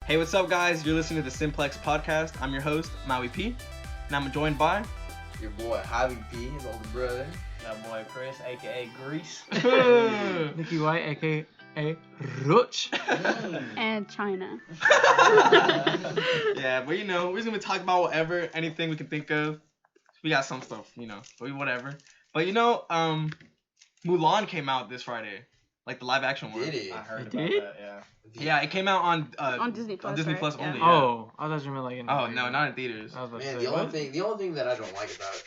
Hey, what's up, guys? You're listening to the Simplex podcast. I'm your host, MauiP, and I'm joined by your boy MauiP, his older brother. That boy Chris, aka Grease. Nikki White, aka Roach. And China. Yeah, but we're just gonna talk about whatever, anything we can think of. We got some stuff, but whatever. But Mulan came out this Friday, like the live action one. Did it? I heard It about did? that, yeah. Yeah, it came out on Disney Plus. on Disney right? Plus Yeah. only. Oh, I thought you meant like in Oh no, not in theaters. I was about to Man, say, the what? only thing that I don't like about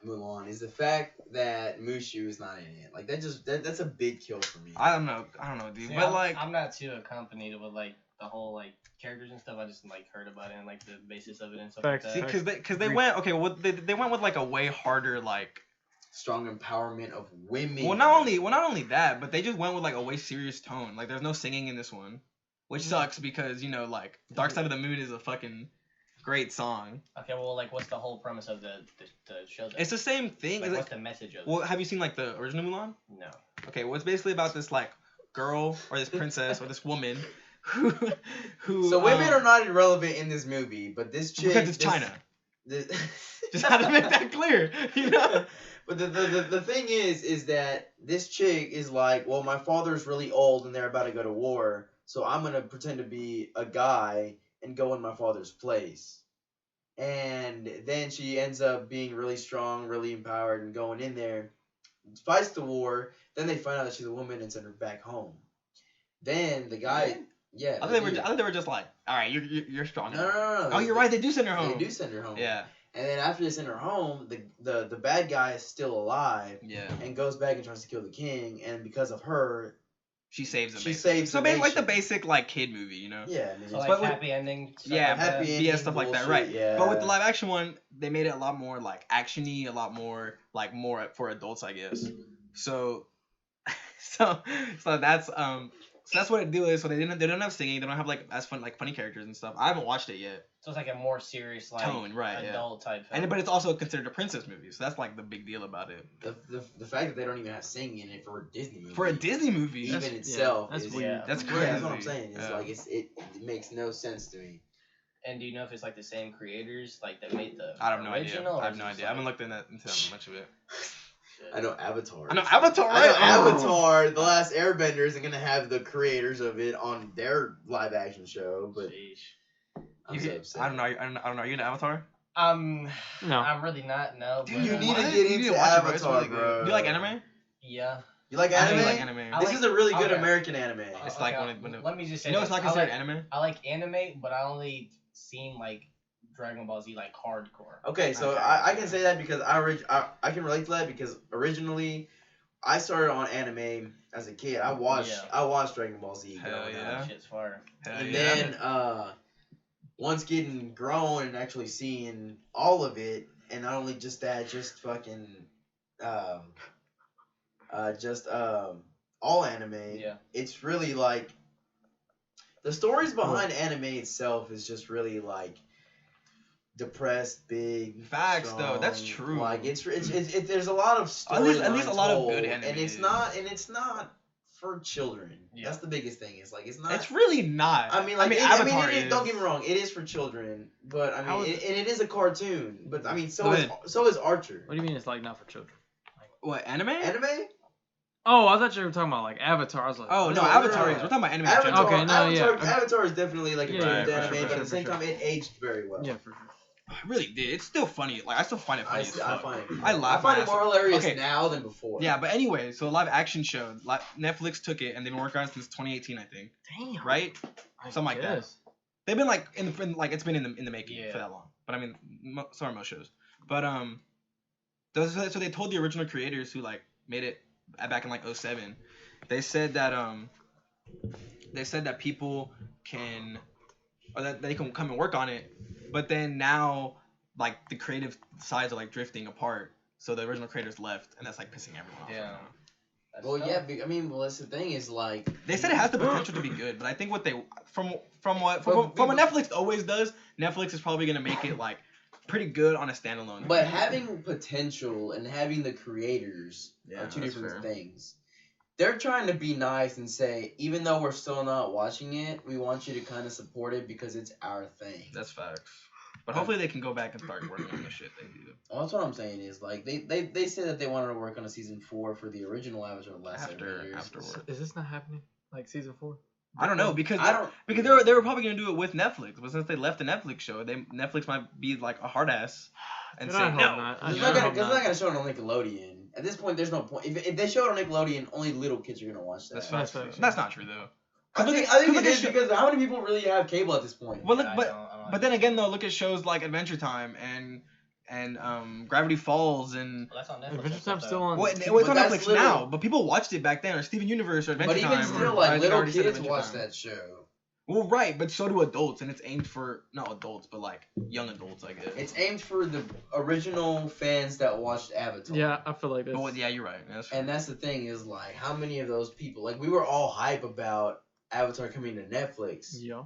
Mulan is the fact that Mushu is not in it. Like that's a big kill for me. I don't know, dude. See, but I'm not too accompanied with like the whole like characters and stuff. I just like heard about it and like the basis of it and stuff Facts. like see, that. because they went they went with like a way harder like. Strong empowerment of women. Well, not only that, but they just went with like a way serious tone. Like there's no singing in this one, which sucks because like Dark Side of the Moon is a fucking great song. Okay, well, like, what's the whole premise of the show? Then? It's the same thing. Like, Is what's it? the message of it? Well, have you seen like the original Mulan? No. Okay, well it's basically about this like girl or this princess or this woman who So women are not irrelevant in this movie, but this chick because it's China. This, Just had to make that clear, But the thing is that this chick is like, well, my father's really old and they're about to go to war, so I'm gonna pretend to be a guy and go in my father's place. And then she ends up being really strong, really empowered, and going in there, fights the war. Then they find out that she's a woman and send her back home. Then the guy, yeah. I thought they were just like, all right, you're strong. No. Oh, you're right. They do send her home. They do send her home. Yeah. And then after they send her home, the bad guy is still alive. Yeah. And goes back and tries to kill the king, and because of her, She saves them. She saves so the basically like the nation. basic like kid movie, Yeah, I mean, So it's like with- happy ending. Stuff Yeah, like that? happy ending, yeah, stuff like that, bullshit, right? yeah. But with the live action one, they made it a lot more like actiony, a lot more like more for adults, I guess. So that's what it do is. So they don't have singing, they don't have like as funny characters and stuff. I haven't watched it yet. So it's like a more serious like Tone, right, yeah. adult type film. But it's also considered a princess movie, so that's like the big deal about it. The fact that they don't even have singing in it for a Disney movie. For a Disney movie, even That's- itself, that's is, weird. that's Yeah, crazy. that's what I'm saying. It's Yeah. like it makes no sense to me. And do you know if it's like the same creators like that made the I have no idea. original? I or have is no it idea. I just, haven't looked into that much of it. Shit. I know Avatar. I know Avatar, I know right? Oh. Avatar, The Last Airbender is gonna have the creators of it on their live action show, but Sheesh. I'm so upset. I don't know. Are you into Avatar? No. I'm really not. No. Dude, but, you need What? to get You need into to watch it, bro. It's Avatar, really good. bro. Do you like anime? Yeah. You like I anime? do like anime. I This like- is a really good okay. American anime. It's like Okay, when it- let me just say You know, it's this. not considered I like, anime. I like anime, but I only seen like Dragon Ball Z like hardcore. Okay, so Okay. I can say that because I can relate to that because originally I started on anime as a kid. I watched Dragon Ball Z Hell growing yeah. up. That shit's fire. Hell And yeah. then once getting grown and actually seeing all of it, and not only just that, just fucking all anime. Yeah. It's really like the stories behind anime itself is just really like depressed, big. Facts, strong, though. That's true. Like it's there's a lot of stories. At least a lot of good and anime it's is. not for children. Yeah. That's the biggest thing. It's like it's not. It's really not. I mean, like, Avatar is. don't get me wrong, it is for children, but I How mean, is and it is a cartoon, but I mean, Go so ahead. is Archer. What do you mean it's like not for children? What, anime? Anime? Oh, I thought you were talking about like Avatar. I was like, Oh, no, No, Avatar no. is. We're talking about anime in Avatar, general. Okay, no, Avatar, yeah. Avatar is definitely like a Yeah, children's yeah, for anime, sure, but at for the same sure. time, it aged very well. Yeah, for sure. It really did. It's still funny. Like, I still find it funny as I fuck. find it. I laugh I find my it more ass off. hilarious Okay. now than before. Yeah, but anyway, so a live action show. Netflix took it, and they've been working on it since 2018, I think. Damn. Right? Something like that. Guess. They've been like it's been in the making Yeah. for that long. But I mean, so are most shows. But so they told the original creators who like made it back in like 2007. They said that people can, or that they can come and work on it. But then now like the creative sides are like drifting apart. So the original creators left, and that's like pissing everyone off. Yeah. right now. That's Well, tough. yeah, I mean, well, that's the thing is like. They said it has the potential to be good, but I think what they from what Netflix always does, Netflix is probably gonna make it like pretty good on a standalone. But having potential and having the creators Yeah, are two that's different fair. things. they're trying to be nice and say, even though we're still not watching it, we want you to kind of support it because it's our thing. That's facts. But hopefully they can go back and start working on the shit they do. Well, that's what I'm saying is like they said that they wanted to work on a season 4 for the original Avatar the last 7 years. Afterwards. Is this not happening? Like season 4? I don't know because they were probably gonna do it with Netflix, but since they left the Netflix show, Netflix might be like a hard ass and say no. It's not gonna show it on Nickelodeon. At this point, there's no point. If they show it on Nickelodeon, only little kids are gonna watch that. That's not true though. I think it is because how many people really have cable at this point? Well, but then again though, look at shows like Adventure Time and Gravity Falls and. Well, that's on Netflix. Adventure Time's still on. Well, it's on Netflix now, but people watched it back then, or Steven Universe or Adventure Time. But even still, like little kids watch that show. Well, right, but so do adults, and it's aimed for not adults, but like young adults, I guess. It's aimed for the original fans that watched Avatar. Yeah, I feel like this. Well, yeah, you're right. And that's the thing is like, how many of those people? Like, we were all hype about Avatar coming to Netflix. Yeah,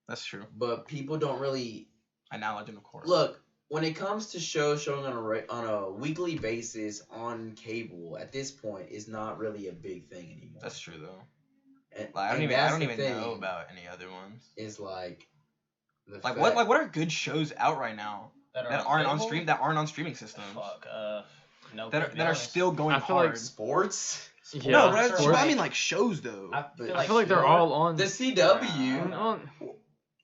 that's true. But people don't really. Acknowledge them, of course. Look, when it comes to shows showing on a weekly basis on cable, at this point, is not really a big thing anymore. That's true though. And, like, I don't even know about any other ones. Is like, what are good shows out right now that aren't on streaming systems? Fuck, no. That are still going I feel hard. Like sports. Yeah, no, but I mean like shows though. I feel like they're all on the CW.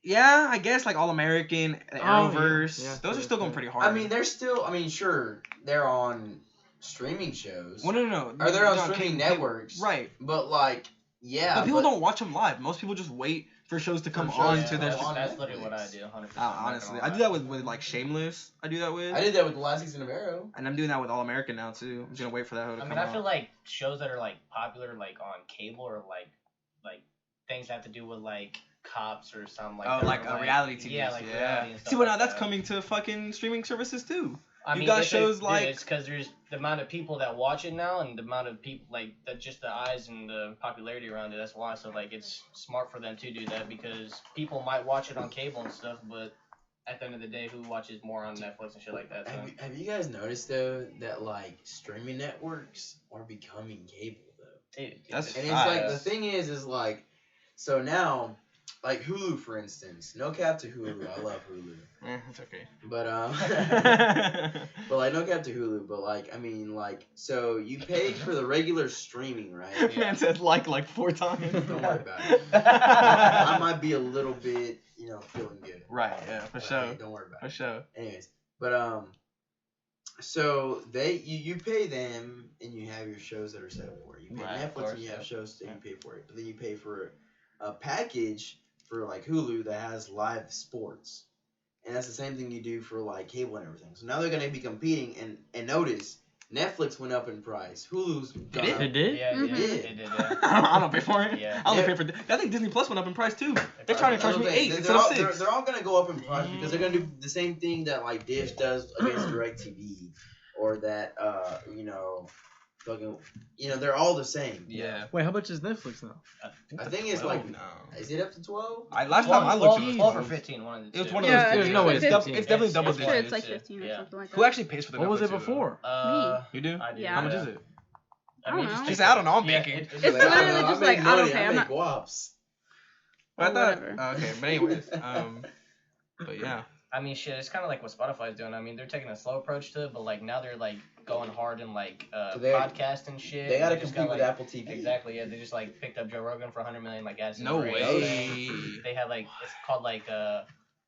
Yeah, I guess like All American, Arrowverse. Yeah, those are still going pretty hard. I mean, they're still. I mean, sure, they're on streaming shows. Well, no. Or they're on streaming networks. Right. But like. Yeah, but people don't watch them live. Most people just wait for shows to come on to their. That's literally what I do. 100%. Honestly, I do that with like Shameless. I did that with the last season of Arrow. And I'm doing that with All American now too. I'm just gonna wait for that to come. I feel like shows that are like popular like on cable or like things that have to do with like cops or something like that. Oh, like a reality TV. Yeah, like reality and stuff. See, well, now like that's that. coming to fucking streaming services too. I mean, got shows like it's because there's the amount of people that watch it now, and the amount of people like that, just the eyes and the popularity around it. That's why. So like, it's smart for them to do that because people might watch it on cable and stuff, but at the end of the day, who watches more on Netflix and shit like that? So. Have you guys noticed though that like streaming networks are becoming cable though? Dude, that's and it's like the thing is like, so now. Like Hulu, for instance. No cap to Hulu. I love Hulu. It's okay. But but like no cap to Hulu. But like I mean like so you paid for the regular streaming, right? Man said like 4 times. Don't worry about it. I might be a little bit feeling good. Right. Yeah. For sure. Hey, don't worry about it. For sure. Anyways, but so you pay them and you have your shows that are set up for it. You pay Netflix and you have shows that you pay for it. But then you pay for a package for like Hulu that has live sports, and that's the same thing you do for like cable and everything. So now they're gonna be competing, and notice Netflix went up in price. Hulu's gone up. It did? Yeah, Mm-hmm. it did. Yeah. I don't pay for it. Yeah. I don't pay for it. I think Disney Plus went up in price too. They're trying to charge me 8 instead of 6. They're all gonna go up in price because they're gonna do the same thing that like Dish does against DirecTV, or that fucking they're all the same. Yeah. Wait, how much is Netflix now? I think it's like is it up to 12? Last time I looked, it was 12 or 15. One of the two. It was one of Yeah, those. I There's think no way. it's It's 15. definitely double I'm sure digits. it's like 15 or something like that. Who actually pays for the What Netflix was it too, though? before? You do? I do. Yeah. How much is it? I mean, I don't know. She said, I don't know. I'm Yeah, thinking. It's literally just like, I don't pay. I'm make not. wops. I thought. Whatever. Okay, but anyways, but yeah. I mean, shit, it's kind of like what Spotify's doing. I mean, they're taking a slow approach to it, but like now they're like going hard in like podcast and shit. They gotta just compete got, with Apple TV. Exactly, yeah. They just like picked up Joe Rogan for 100 million like ads. No way. They had like it's called like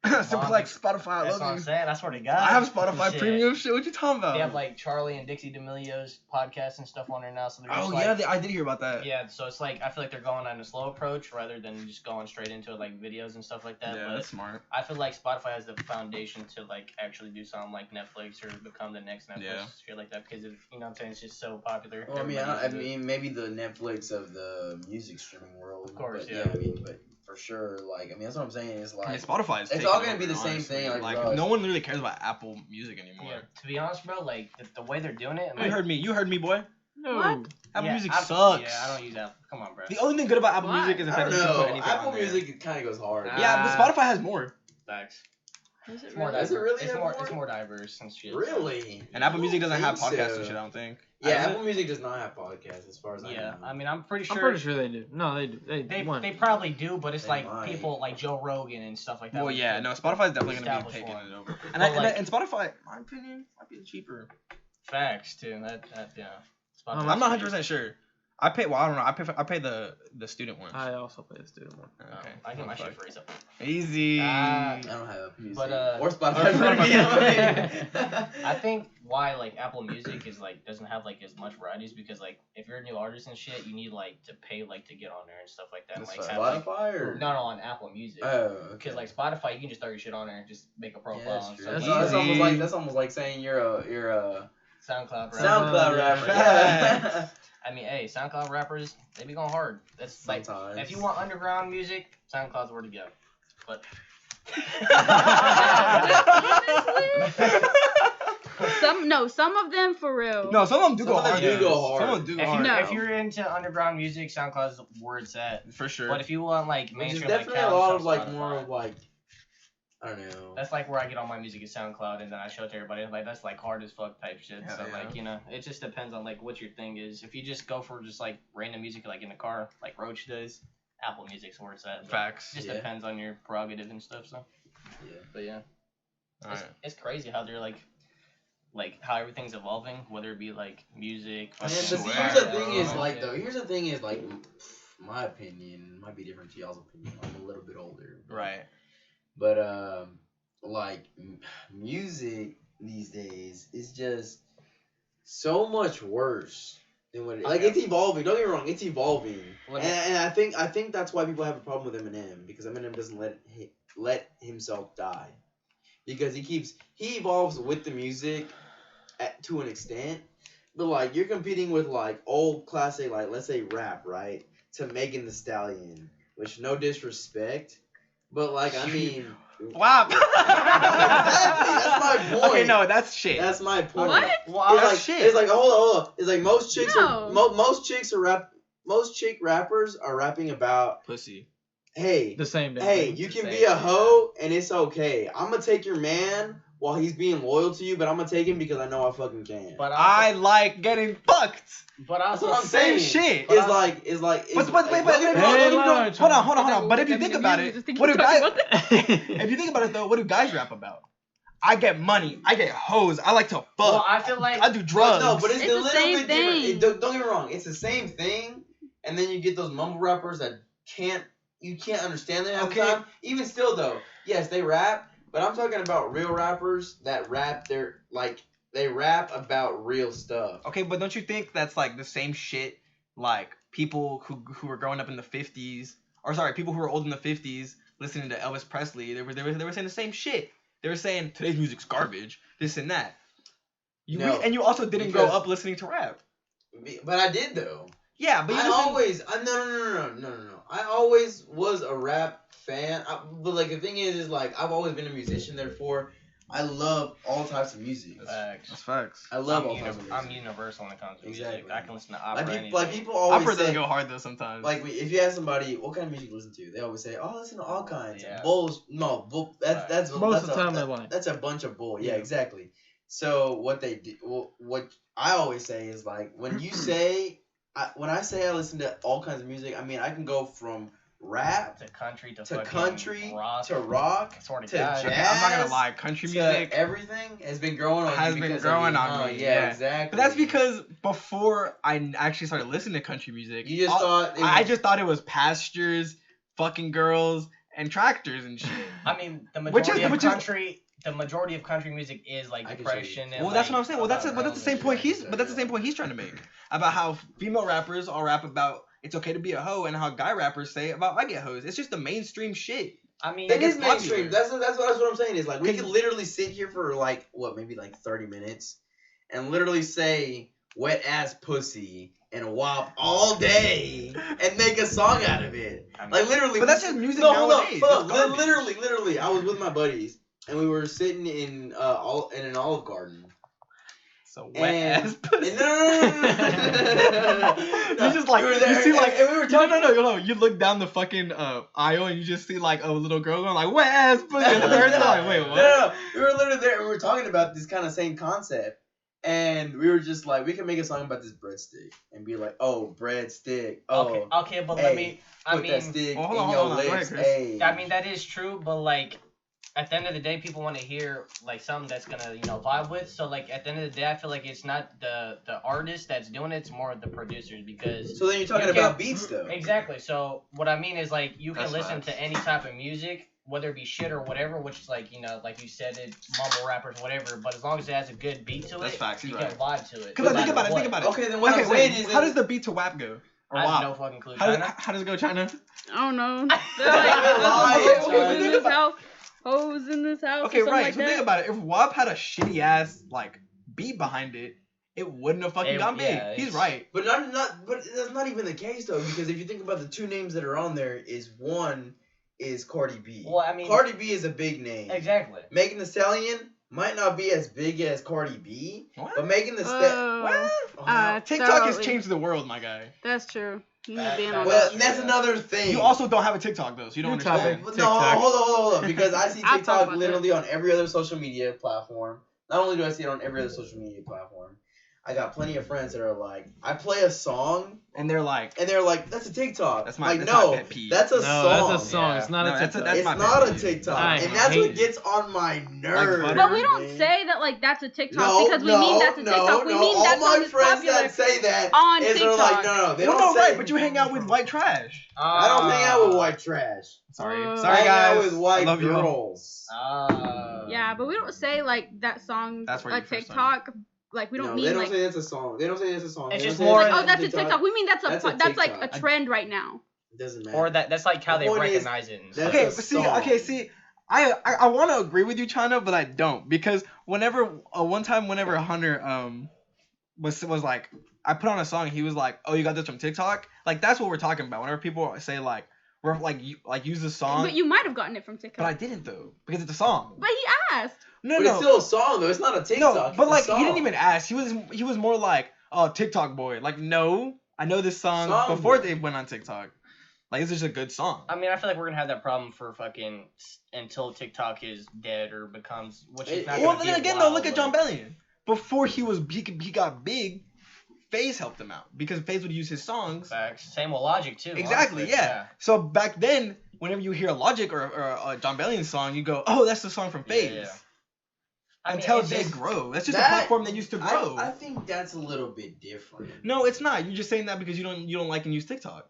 Simplex, Spotify, I that's what I'm love you. saying. That's where they got. I have Spotify Shit. Premium. Shit, what you talking about? They have like Charlie and Dixie D'Amelio's podcast and stuff on there now. So they're just Oh like, yeah, I did hear about that. yeah. So it's like I feel like they're going on a slow approach rather than just going straight into like videos and stuff like that. Yeah, But that's smart. I feel like Spotify has the foundation to like actually do something like Netflix or become the next Netflix, Yeah. shit like that. Because what I'm saying, it's just so popular. Well, I Everybody uses it. mean, maybe the Netflix of the music streaming world. Of course, but, yeah. I mean, but for sure, like, I mean, that's what I'm saying. Is like, Spotify is. it's all gonna be the same thing. Like, no one really cares about Apple Music anymore. Yeah, to be honest, bro, like the way they're doing it. You heard me. You heard me, boy. No. What? Apple yeah, Music sucks. Yeah, I don't use Apple. Come on, bro. The only thing good about Apple Why? Music is the I fact don't that you can put know. anything Apple on there. Music kind of goes hard. Nah. Yeah, but Spotify has more. Facts. Is it It's more really? Is it diverse. really It's that more. more? It's more diverse and shit. Really? And Apple Music doesn't have Think podcasts so. and shit. I don't think. Yeah, Does it? Apple Music does not have podcasts, as far as I Yeah, know. I mean, I'm pretty sure. I'm pretty sure they do. No, they do. They probably do, but it's They like might. people like Joe Rogan and stuff like that. Well, like, yeah, the- no, Spotify's definitely gonna be established taking one. it over. And, But, like- and Spotify, in my opinion, might be cheaper. Facts too. That yeah. Oh, I'm not 100 percent sure. I pay. Well, I don't know. I pay the student one. I also play the student one. Okay. I get my Fuck. shit free. So. Easy. I don't have Apple Music. But, or Spotify. or for me, Spotify. I think why like Apple Music is like doesn't have like as much varieties because like if you're a new artist and shit, you need like to pay like to get on there and stuff like that. And, That's like fair. have, like, Spotify or? no, on Apple Music. Oh, okay. Because like Spotify, you can just throw your shit on there and just make a Yeah, profile that's and true. stuff. That's, like that's that. almost like saying you're a SoundCloud rapper. SoundCloud rapper. Facts. Yeah. I mean, hey, SoundCloud rappers, they be going hard. That's like, Sometimes. if you want underground music, SoundCloud's where to go. But Some of them for real. No, some of them do Some go of them hard. do go hard. Some of them do go if, hard. No. if you're into underground music, SoundCloud's where it's at. For sure. But if you want like Which is mainstream, definitely like a lot of Spotify, like more of like I don't know. that's like where I get all my music is SoundCloud, and then I show it to everybody. Like that's like hard as fuck type shit. Hell So yeah. like it just depends on like what your thing is. If you just go for just like random music like in the car, like Roach does, Apple Music's where it's at. But Facts. It just Yeah. depends on your prerogative and stuff. So, Yeah. but yeah, Alright. it's crazy how they're like how everything's evolving, whether it be like music. Man, but fucking see, swear. here's the thing is shit. like though. Here's the thing is like, my opinion might be different to y'all's opinion. I'm a little bit older. Right. But like music these days is just so much worse than what like it's evolving. Don't get me wrong, it's evolving, Let and, me- and I think that's why people have a problem with Eminem because Eminem doesn't let himself die because he evolves with the music to an extent, but like you're competing with like old classic like let's say rap right to Megan Thee Stallion, which no disrespect, but like I mean. Wow. Exactly, that's my point. Okay, no, that's shit. That's my point. What? Well, It's That's like shit. it's like hold on. It's like most chicks No. are most chick rappers are rapping about Pussy. hey The same day. hey you can be a hoe and it's okay. I'm gonna take your man while he's being loyal to you, but I'm gonna take him because I know I fucking can. but I like getting fucked. That's what I'm Same saying. shit. It's like it's But like, wait, don't get me wrong, Hey, don't get me wrong. Lodge. hold on. But if you think about it, what do guys? if If you think about it though, what do guys rap about? I get money. I get hoes. I like to fuck. Well, I feel like I do drugs. No, but it's, It's a the little same bit different. thing. Don't get me wrong, it's the same thing, and then you get those mumble rappers that you can't understand them half the Okay. time. Even still though, yes, they rap, but I'm talking about real rappers that rap they rap about real stuff. Okay, but don't you think that's like the same shit? Like people who were growing up in the 50s, or sorry, people who were old in the 50s listening to Elvis Presley, they were saying the same shit. They were saying today's music's garbage, this and that. No, And you also didn't grow because- up listening to rap. But I did though. Yeah, but you listen- No. I always was a rap fan. But like the thing is like I've always been a musician. Therefore, I love all types of music. facts. That's facts. I love I'm, all types of music. I'm universal when it comes to music. Exactly. I can listen to opera. Like people always Opera say, doesn't go hard though sometimes. like if you ask somebody what kind of music you listen to, they always say, "Oh, I listen to all kinds." Yeah. That's Most that's of the time they lie. That's a bunch of bull. Yeah, Yeah. exactly. So what they do, what I always say is like when you say, when I say I listen to all kinds of music, I mean I can go from rap to country to to fucking country rock. to rock Swear to to God. jazz. Okay, I'm not gonna lie, country to music. everything has been growing on Has you been because growing of on me. me, Yeah, yeah. exactly. But that's because before I actually started listening to country music, you just thought it I was- just thought it was pastures, fucking girls, and tractors and shit. I mean, the Which is- majority which of is- country. The majority of country music is like I can show you. depression. And, Well, that's like, what I'm saying. Well, that's about the same girls point and shit. he's trying to make about how female rappers all rap about it's okay to be a hoe, and how guy rappers say about I get hoes. It's just the mainstream shit. I mean, It gets is mainstream. popular. That's what I'm saying. Is like we Cause- could literally sit here for like maybe like 30 minutes, and literally say wet ass pussy and WAP all day and make a song out of it. I mean, Like literally. But that's just music No, hold on, nowadays. hold on. That's garbage. Literally, I was with my buddies and we were sitting in an Olive Garden, So wet ass pussy. No. You just like We were you there, see like and we were talking. no. You look down the fucking aisle and you just see like a little girl going like wet ass pussy. And the parents are like, wait, what? No. We were literally there and we were talking about this kind of same concept. And we were just like, we can make a song about this breadstick and be like, oh, breadstick. Oh, Okay, but hey, let me. I put mean, that stick hold in on, your hold on. Go lips. ahead, Chris. Hey. I mean that is true, but like at the end of the day, people want to hear like something that's gonna vibe with. So like at the end of the day, I feel like it's not the artist that's doing it; it's more the producers because. So then you're talking you about can- beats though. Exactly. So what I mean is like you can That's listen facts. to any type of music, whether it be shit or whatever, which is like like you said, it mumble rappers, whatever. But as long as it has a good beat to That's it, facts, he's you right. can vibe to it. Because no think matter about it. what. Think about it. Okay, then what Okay, I'm saying wait. is How that- does the beat to WAP go? Or I have WAP? no fucking clue. How China? does it go, China? I don't know. They're Right, hoes China. in this house. Hoes in this house. Okay, or something right. like So that. think about it. If WAP had a shitty ass like beat behind it, it wouldn't have fucking gone big. Yeah, He's it's- right. But but that's not even the case though, because if you think about the two names that are on there, is one is Cardi B. Well, I mean- Cardi B is a big name. Exactly. Megan Thee Stallion might not be as big as Cardi B, What? but Megan Thee Stallion. Oh, TikTok has totally. changed the world, my guy. That's true. You need to That- be in that- on Well, that. and that's another thing. You also don't have a TikTok though, so you don't New understand. topic. No, TikTok. hold on, because I see I'll talk TikTok about literally on every other social media platform. Not only do I see it on every other social media platform, I got plenty of friends that are like, I play a song, And they're like, and they're like, that's a TikTok. That's my- like, that's no, my pet peeve. that's a No, song. that's a song. Yeah. It's not No, a that's a- TikTok. that's It's my not pet a peeve. TikTok, I and that's hate what it. gets on my nerves. butter. But we don't man. say that like that's a TikTok No, because we no, mean that's a no, TikTok. We no. mean All that my song is friends popular that say that on is they're like, TikTok. no, they well, don't no, say. right, but you hang out with white trash. I don't hang out with white trash. Sorry, Uh, I sorry hang out guys. with white I love you all. girls. Yeah, but we don't say like that song That's where a you first TikTok. Like we don't No, mean they don't like, say it's a song. They don't say it's a song. It's They just don't say more- it's oh that's a TikTok. We mean that's That's a like a TikTok. trend right now. It doesn't matter. Or that's like how The they point is, recognize it. And that's stuff. Okay, a but see, song. okay, see, I want to agree with you, China, but I don't because whenever one time whenever Hunter was like I put on a song, he was like, oh, you got this from TikTok, like that's what we're talking about. Whenever people say like we're like use the song, But you might have gotten it from TikTok. but I didn't though because it's a song. But he asked. No, But no, it's still a song though. It's not a TikTok. no, it's but a like song. he didn't even ask. He was more like, oh, TikTok boy. Like no, I know this song Song before boy. they went on TikTok. Like it's just a good song. I mean, I feel like we're gonna have that problem for fucking until TikTok is dead or becomes, which is not. Well, gonna be then a again while, though, look at but- John Bellion. Before he got big, FaZe helped him out because FaZe would use his songs. Facts. Same with Logic too. Exactly, honestly, yeah. So back then, whenever you hear a Logic or a John Bellion song, you go, "Oh, that's the song from FaZe." Yeah. I mean, Until it's they just- grow. That's just That- a platform they used to grow. I think that's a little bit different. No, it's not. You're just saying that because you don't like and use TikTok.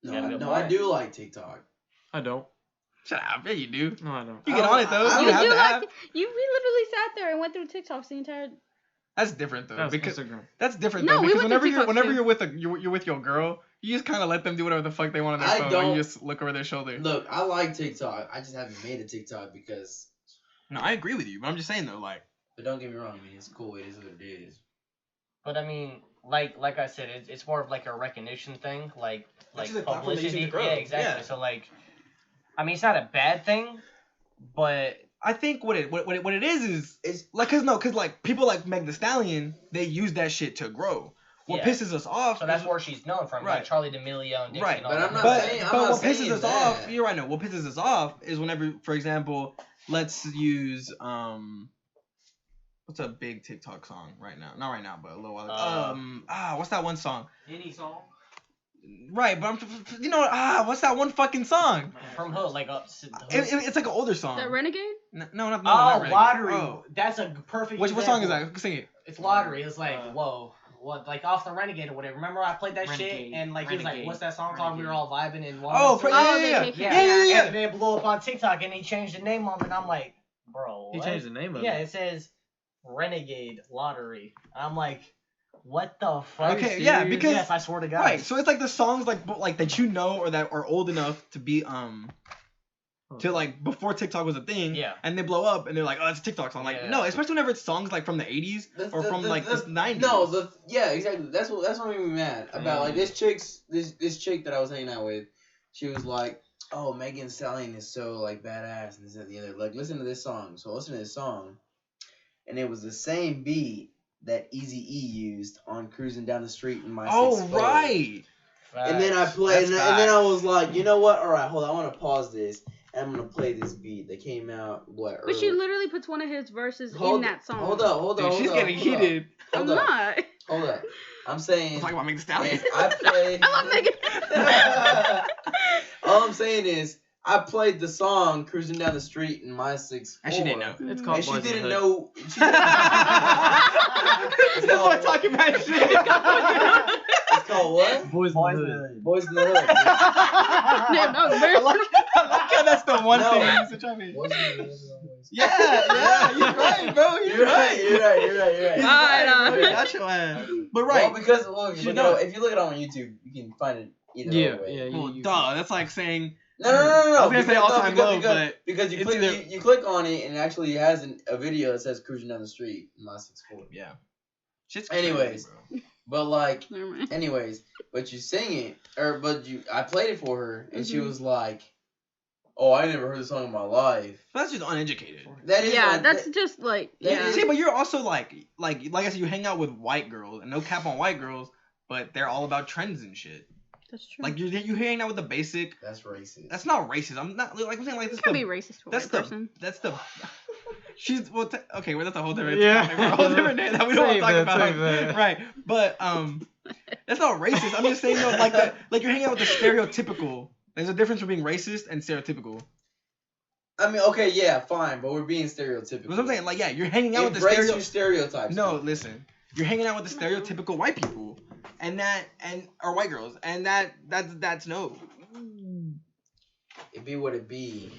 No, Yeah, good no, I point. do like TikTok. I don't. Shut up. Yeah, you do. No, I don't. You get on it though. I You don't- have You the do app. like we literally sat there and went through TikToks the entire. That's different though. That's Because Instagram. that's different No, though. we Because went to whenever TikToks, you're too. with you're with your girl, you just kind of let them do whatever the fuck they want on their I phone. And don't- you just look over their shoulder. Look, I like TikTok. I just haven't made a TikTok because. No, I agree with you, but I'm just saying though, like. But don't get me wrong. I mean, it's cool. It is what it is. But I mean, like I said, it's more of like a recognition thing, like It's just a platform they use publicity. to grow. Yeah, exactly. Yeah. So like, I mean, it's not a bad thing, but I think what it is It's like cause like people like Meg Thee Stallion, they use that shit to grow. What Yeah. pisses us off. so that's is, where she's known from, Right. like Charlie D'Amelio and Dixie Right. and all But that. I'm not but saying- I'm but not what pisses saying us that. off, you're right. No, what pisses us off is whenever, for example, let's use what's a big TikTok song right now? Not right now, but a little while ago. What's that one song? Any song? Right, but what's that one fucking song? From who? Like It's like an older song. That Renegade? No, not oh, Renegade. Lottery. Oh. That's a perfect. What song is example. that? Sing it. It's Lottery. It's like, Uh, whoa, what, like off the Renegade or whatever. Remember I played that shit Renegade. and like he was like, Renegade. what's that song called? We were all vibing and one. Oh, for yeah, Oh, yeah, okay, yeah, okay. yeah. And then it blew up on TikTok and he changed the name of it. And I'm like, bro, He what? changed the name of Yeah, it. it says Renegade Lottery. I'm like, what the fuck? Okay, yeah, Serious? because- yes, I swear to God. Right, so it's like the songs like that you know or that are old enough to be to like before TikTok was a thing. Yeah. And they blow up and they're like, oh, it's a TikTok song. Like Yeah. no, especially whenever it's songs like from the 80s or from like the 90s. No, yeah, exactly. That's what made me mad about like this chick that I was hanging out with. She was like, "Oh, Megan Thee Stallion is so like badass and this and the other. Like, listen to this song. So listen to this song, and it was the same beat that Eazy-E used on Cruising Down the Street in my Oh 6'4". right. And then I Facts. played, and That's then I facts. was like, you know what? All right, hold on. I want to pause this, and I'm gonna play this beat that came out But early. she literally puts one of his verses in Hold- that song. Hold up. Dude, she's getting heated. I'm Hold up. not. Hold up. I'm saying. Talking about Megan Thee Stallion. is I played. I love Megan. All I'm saying is I played the song "Cruising Down the Street" in my 6'4". And she didn't know. It's Mhm. called And she Boys in the didn't Hood. know. This boy talking about shit. It's called what? Boys in the Hood. Boys in the Hood. Damn, that was I embarrassing. like how that's the one No. thing you used to try me. Boys in the Hood is always- Yeah, you're right, bro. You're right. He's Alright, right, bro. alright. Got your ass. But right. Well, because well, if You you know. if you look it on YouTube, you can find it either Yeah, way. yeah. Well, You, duh. That's like saying. No. I was gonna say all time low, because, but because you it's click either- you click on it and it actually has a video that says "Cruising Down the Street" in my 6'4". yeah. Shit's Anyways. crazy, But like, Never mind. anyways, but you sing it, I played it for her, and she Mhm. was like, "Oh, I never heard a song in my life." bro. That's just uneducated. That is Yeah, like, that's that- just like, that yeah. is- See, but you're also like I said, you hang out with white girls, and no cap on white girls, but they're all about trends and shit. That's true. Like you hang out with the basic. that's racist. That's not racist. I'm not like I'm saying like You this. can The, be racist to a that's white the person. that's the. She's well. Okay, well that's a whole different. Yeah. topic, a whole different day that we don't want to Save talk that, about. save that. Right, but that's not racist. I'm just saying though, like you're hanging out with the stereotypical. There's a difference between being racist and stereotypical. I mean, okay, yeah, fine, but we're being stereotypical. What I'm saying, like, yeah, you're hanging out with the Embrace your stereotypes. No, people. listen. You're hanging out with the stereotypical white people, and or white girls, and that's no. It be what it be.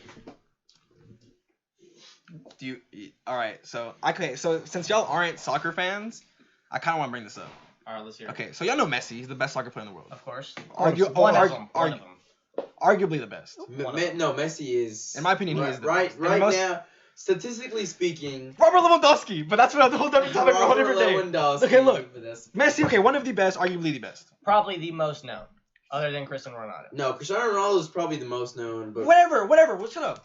Do you? All right. So So since y'all aren't soccer fans, I kind of want to bring this up. All right, let's hear it. Okay. So y'all know Messi. He's the best soccer player in the world. Of course. Arguably One of them. Arguably the best. No, Messi is. In my opinion, he right, is the right, best. right And now. Statistically speaking, Robert Lewandowski, but that's a whole different topic for a whole Robert different day. Lewandowski, Okay, look. but that's- Messi, okay, one of the best, arguably the best. Probably the most known, other than Cristiano Ronaldo. No, Cristiano Ronaldo is probably the most known, but Whatever. Well, shut up.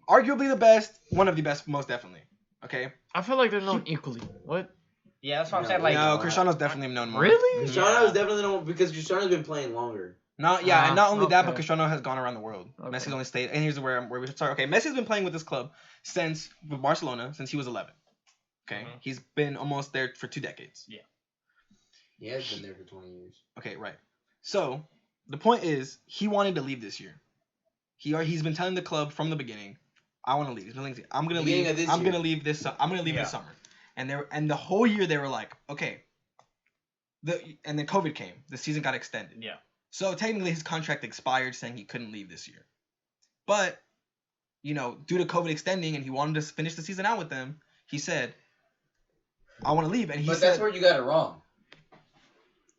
Arguably the best, one of the best, most definitely. Okay. I feel like they're known equally. What? Yeah, that's what I'm No, saying. Like, No, Cristiano's definitely known more. Really? Cristiano Yeah. is definitely known because Cristiano's been playing longer. Not and not only that, but Okay. Cristiano has gone around the world. Okay. Messi's only stayed, and here's where we should start. Okay, Messi's been playing with this club with Barcelona since he was 11. Okay, Mhm. he's been almost there for 2 decades. He has been there for 20 years. Okay, right. So the point is, he wanted to leave this year. He's been telling the club from the beginning, I want to leave. He's been like, I'm gonna Beginning leave. of this I'm year. gonna leave this. I'm gonna leave Yeah. this summer. And the whole year they were like, okay. And then COVID came. The season got extended. yeah. So technically his contract expired, saying he couldn't leave this year. But, due to COVID extending and he wanted to finish the season out with them, he said, I want to leave. And he But said, that's where you got it wrong.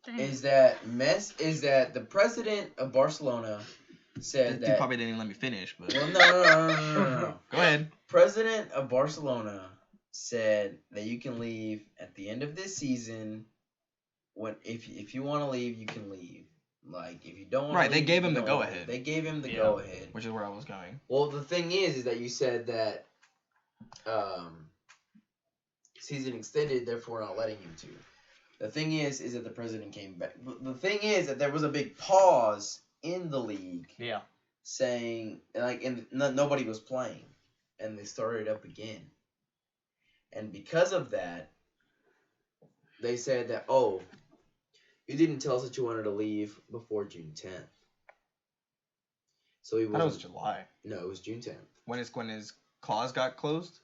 Dang. Is that the president of Barcelona said you that? probably didn't let me finish, but Well, no. go ahead. President of Barcelona said that you can leave at the end of this season. If you want to leave, you can leave. Like if you don't want Right, to they leave, gave him you the don't go wanna ahead. leave. They gave him the Yeah. go ahead. Which is where I was going. Well, the thing is that you said that season extended, therefore not letting him to. The thing is that the president came back. The thing is that there was a big pause in the league, Yeah. saying nobody was playing, and they started up again. And because of that, they said that you didn't tell us that you wanted to leave before June 10th. So he I thought it was was July. no, it was June 10th. When his clause got closed?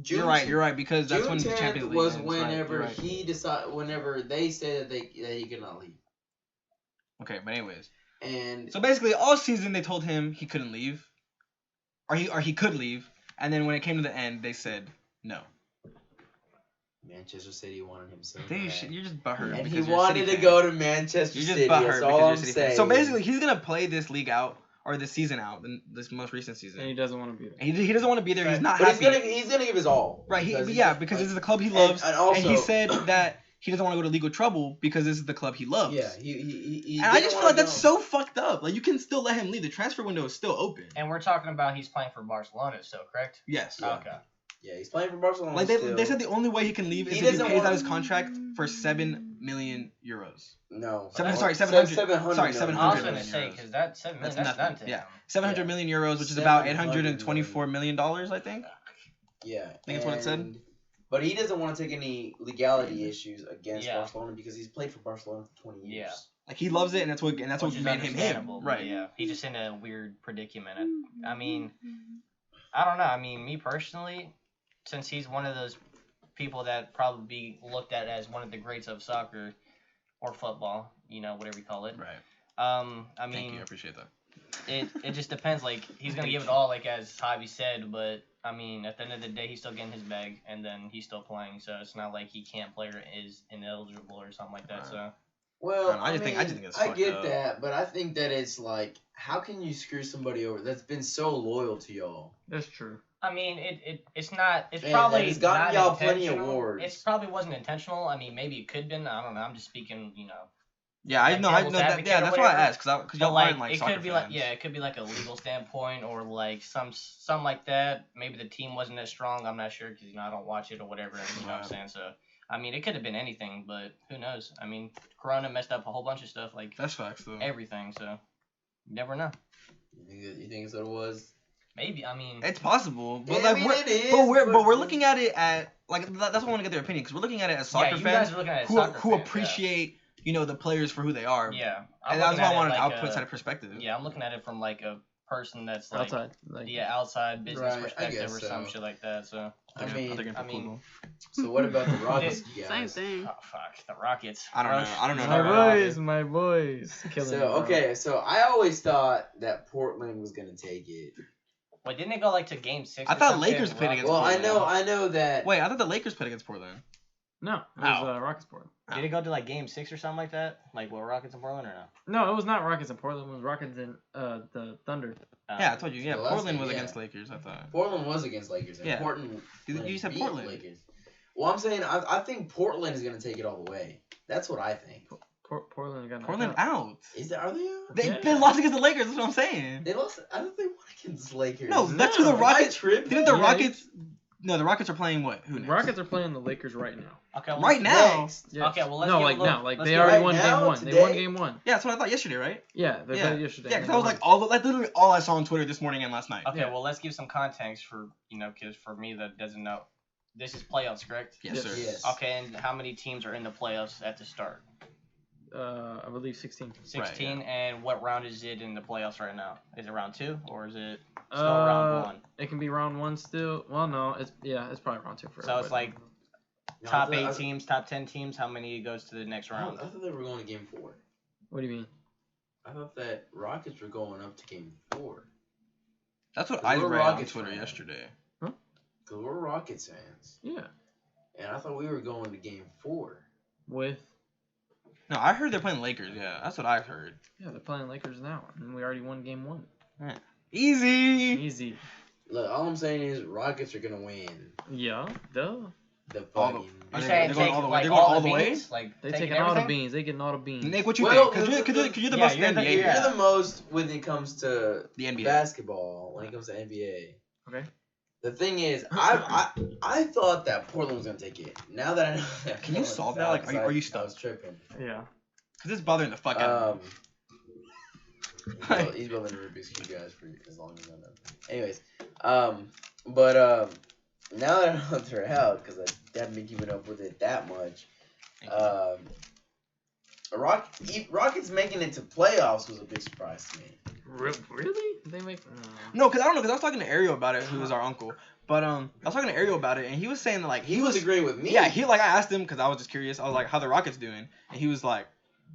June You're right, because that's June when the 10th Champions League was ends, whenever right, you're right. whenever they said that he could not leave. Okay, but anyways. And So basically all season they told him he couldn't leave. Or he could leave. And then when it came to the end, they said no. Manchester City wanted him so Dude, bad. you're just butthurt. And because he you're a wanted City to fan. go to Manchester You're just City. butthurt That's because all you're a I'm City fan. saying. So basically, he's gonna play this league out or this season out, this most recent season. And he doesn't want to be there. And he doesn't want to be there. He's not but happy. he's gonna give his all. Right? Because Because this is the club he loves, and also, he said that he doesn't want to go to legal trouble because this is the club he loves. yeah, he And I didn't just feel wanna like that's go. so fucked up. Like you can still let him leave. The transfer window is still open. And we're talking about he's playing for Barcelona still, correct? Yes. Yeah. Okay. Yeah, he's playing for Barcelona. Like they said the only way he can leave is He if he doesn't pays out want- his contract for 7 million euros. No. 700. 700 Sorry, million. 700 I was million gonna say euros. because that 7 million, that's nothing. nothing. Yeah, 700 million euros, which is about 824 million dollars, I think. Yeah. I think that's what it said. But he doesn't want to take any legality issues against Yeah. Barcelona because he's played for Barcelona for 20 years. Yeah. Like he loves it, and that's what Which made is him him. understandable, but Right. Yeah, he's just in a weird predicament. I mean, I don't know. I mean, me personally, since he's one of those people that probably be looked at as one of the greats of soccer or football, whatever you call it. Right. I Thank mean, you. I appreciate that. it just depends. Like he's gonna give it all, like as Javi said, but I mean, at the end of the day, he's still getting his bag, and then he's still playing. So it's not like he can't play or is ineligible or something like that. Right. So Well, I just think it's I fucked get up. that, but I think that it's like, how can you screw somebody over that's been so loyal to y'all? That's true. I mean, it's not. It's Man, probably it's gotten not y'all plenty of intentional. awards. It probably wasn't intentional. I mean, maybe it could have been. I don't know. I'm just speaking. Yeah, I Like know. devil's That, advocate yeah, or that's why I whatever. asked because But y'all like, aren't like it soccer could be fans. like, yeah, it could be like a legal standpoint or like some like that. Maybe the team wasn't as strong. I'm not sure because I don't watch it or whatever. You know what I'm saying? So I mean, it could have been anything, but who knows? I mean, Corona messed up a whole bunch of stuff, like That's facts though. everything. So you never know. You think that's what it was? Maybe. I mean, It's possible, but Yeah, like I mean, we're, it is, but we're looking at it at like that's what I want to get their opinion because we're looking at it as soccer yeah, you fans guys are looking at it as who soccer who fans, appreciate the players for who they are. Yeah. And that's why I want an like outside perspective. Yeah, I'm looking at it from like a person that's like Outside. Like, outside business Right, I perspective guess or some so. shit like that. So I mean, I what about the Rockets, you Same guys? thing. oh fuck the Rockets. I don't know. I don't know. my about boys, my boys. Killing it, So, bro. okay, so I always thought that Portland was going to take it. Wait, didn't it go like to game 6? I or thought something? Lakers played against Well, Portland. I know that. Wait, I thought the Lakers played against Portland. No, it Oh. was Rockets Portland. Did it go to like game 6 or something like that? Like what Rockets and Portland or no? No, it was not Rockets in Portland. It was Rockets in the Thunder. Yeah, I told you. Yeah, Well, that's Portland it, was yeah. against Lakers. I thought. Portland was against Lakers. And Yeah. Portland. You said beat Portland. Lakers. Well, I'm saying I think Portland is going to take it all the way. That's what I think. Portland got knocked Portland out. out. Are they out? They lost against the Lakers. That's what I'm saying. They lost. I thought they won against the Lakers. No, that's who the No. Rockets. tripping. Didn't the Yeah, Rockets? No, the Rockets are playing what? Who next? Rockets are playing the Lakers right now. Okay, well, Right now. Next. Yes. Okay, well, let's no, give like a little- now, like let's they give- already right won now, game one. today? They won game one. Yeah, that's what I thought yesterday, right? Yeah, they Yeah. played yesterday. Yeah, and because they that was won. like literally all I saw on Twitter this morning and last night. Okay, Yeah. well, let's give some context for because for me that doesn't know, this is playoffs, correct? Yes, Yes. sir. Yes. Okay, and how many teams are in the playoffs at the start? I believe 16. 16, Right, and what round is it in the playoffs right now? Is it round 2 or is it still Uh, round 1? It can be round 1 still. Well, no, it's probably round 2 for So it's everybody. like No, I top thought- 8 teams, top 10 teams. How many goes to the next I round? thought they were going to game 4. What do you mean? I thought that Rockets were going up to game 4. That's what We're I read on Rockets Twitter fans. yesterday. Because we're Rockets fans. Yeah, And I thought we were going to game 4. with No, I heard they're playing Lakers. Yeah, that's what I heard. they're playing Lakers now, and we already won game 1. Easy. Easy. Look, all I'm saying is Rockets are going to win. Yeah, duh. The All the- fucking. Are You they- saying they're going take all the way- like they're going all all the the way? beans? Like They taking taking all the everything? beans. They getting all the beans. Nick, what you Well, think? Because you're the yeah, most you're the- NBA. yeah. You're the most when it comes to The NBA. basketball, when it comes to NBA. Okay. The thing is, I thought that Portland was gonna take it. Now that I know that, Can you solve that? Like, are you I stuck? was tripping. Yeah. Because it's bothering the fuck out of me. He's building a Rubik's Cube, guys, for as long as I know. Anyways, but now that I know that they're out, because I haven't been keeping up with it that much, Rockets making it to playoffs was a big surprise to me. Really? They make No, because I don't know. Because I was talking to Ariel about it, who is our uncle. But I was talking to Ariel about it, and he was saying that, like He was agreeing with me. Yeah, I asked him because I was just curious. I was like, how the Rockets doing? And he was like,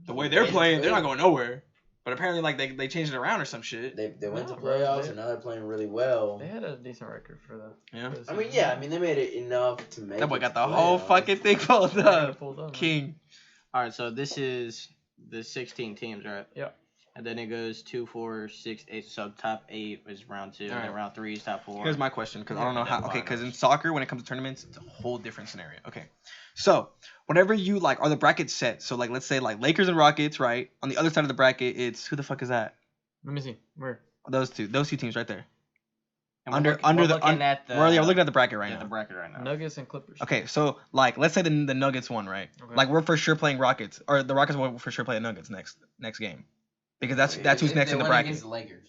the way they're playing, they're not going nowhere. But apparently, like they changed it around or some shit. They went to No, playoffs, they- and now they're playing really well. They had a decent record for the. Yeah. for the I mean, season. yeah, I mean they made it enough to make. That boy it got to the whole playoffs. fucking thing pulled They got up. it pulled up, man. King. All right, so this is the 16 teams, right? Yep. And then it goes 2, 4, 6, 8. So top 8 is round 2, and then Alright. round 3 is top 4. Here's my question, because I don't know And how. then Okay, because in finals. soccer, when it comes to tournaments, it's a whole different scenario. Okay, so whenever you like, are the brackets set? So like, let's say like Lakers and Rockets, right? On the other side of the bracket, it's who the fuck is that? Let me see. Where? Those two teams right there. And Under we're the looking at the we're looking at the bracket right the now. bracket right now. Nuggets and Clippers. Okay, so like let's say the Nuggets won, right? Okay. Like we're for sure playing Rockets, or the Rockets will for sure play the Nuggets next game, because that's who's next in the bracket. Against the Lakers.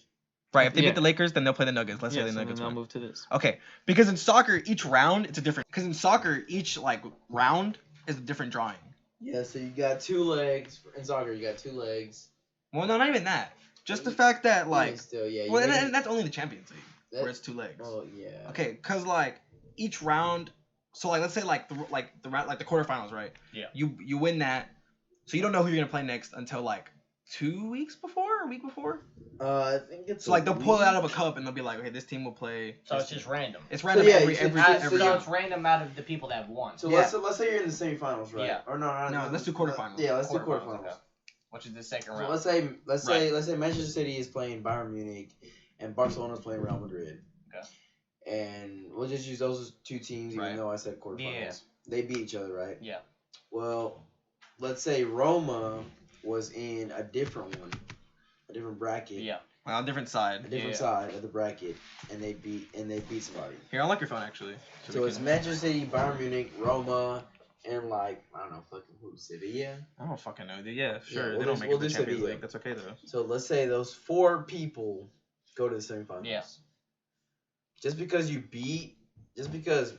Right. If they Yeah. beat the Lakers, then they'll play the Nuggets. Let's say the Yes, and Nuggets then I'll win. move to this. Okay, because in soccer each round it's a different. Because in soccer each like round is a different drawing. Yeah, so you got 2 legs in soccer. You got 2 legs. Well, no, not even that. Just the fact that like, Yeah, still, yeah. well, and that's only the Champions League where it's 2 legs. Oh yeah. Okay, cause like each round, so like let's say like the round like the quarterfinals, right? Yeah. You win that, so you don't know who you're gonna play next until like 2 weeks before, a week before. I think it's So like they'll pull it out of a cup and they'll be like, okay, this team will play. So this it's team. just random. It's random yeah, every so every so So round. it's random out of the people that have won. So Yeah. let's say you're in the semifinals, right? Yeah. Or no, let's do quarterfinals. Yeah, let's do Quarterfinals, quarterfinals. okay. Which is the second So round. let's say Manchester City is playing Bayern Munich and Barcelona's playing Real Madrid. Okay. And we'll just use those 2 teams, even Right. though I said quarterfinals. Yeah. They beat each other, right? Yeah. Well, let's say Roma was in a different one, a different bracket, Yeah. On a different a side. different side of the bracket, and they beat somebody. Here, I like your phone actually. So it's Manchester City, Bayern Munich, Roma, and like I don't know, fucking who, Sevilla. I don't fucking know. Yeah, sure. we'll they don't do- make we'll it to do the Champions Sevilla. League. That's okay though. So let's say those 4 people go to the semifinals. Yeah. Just because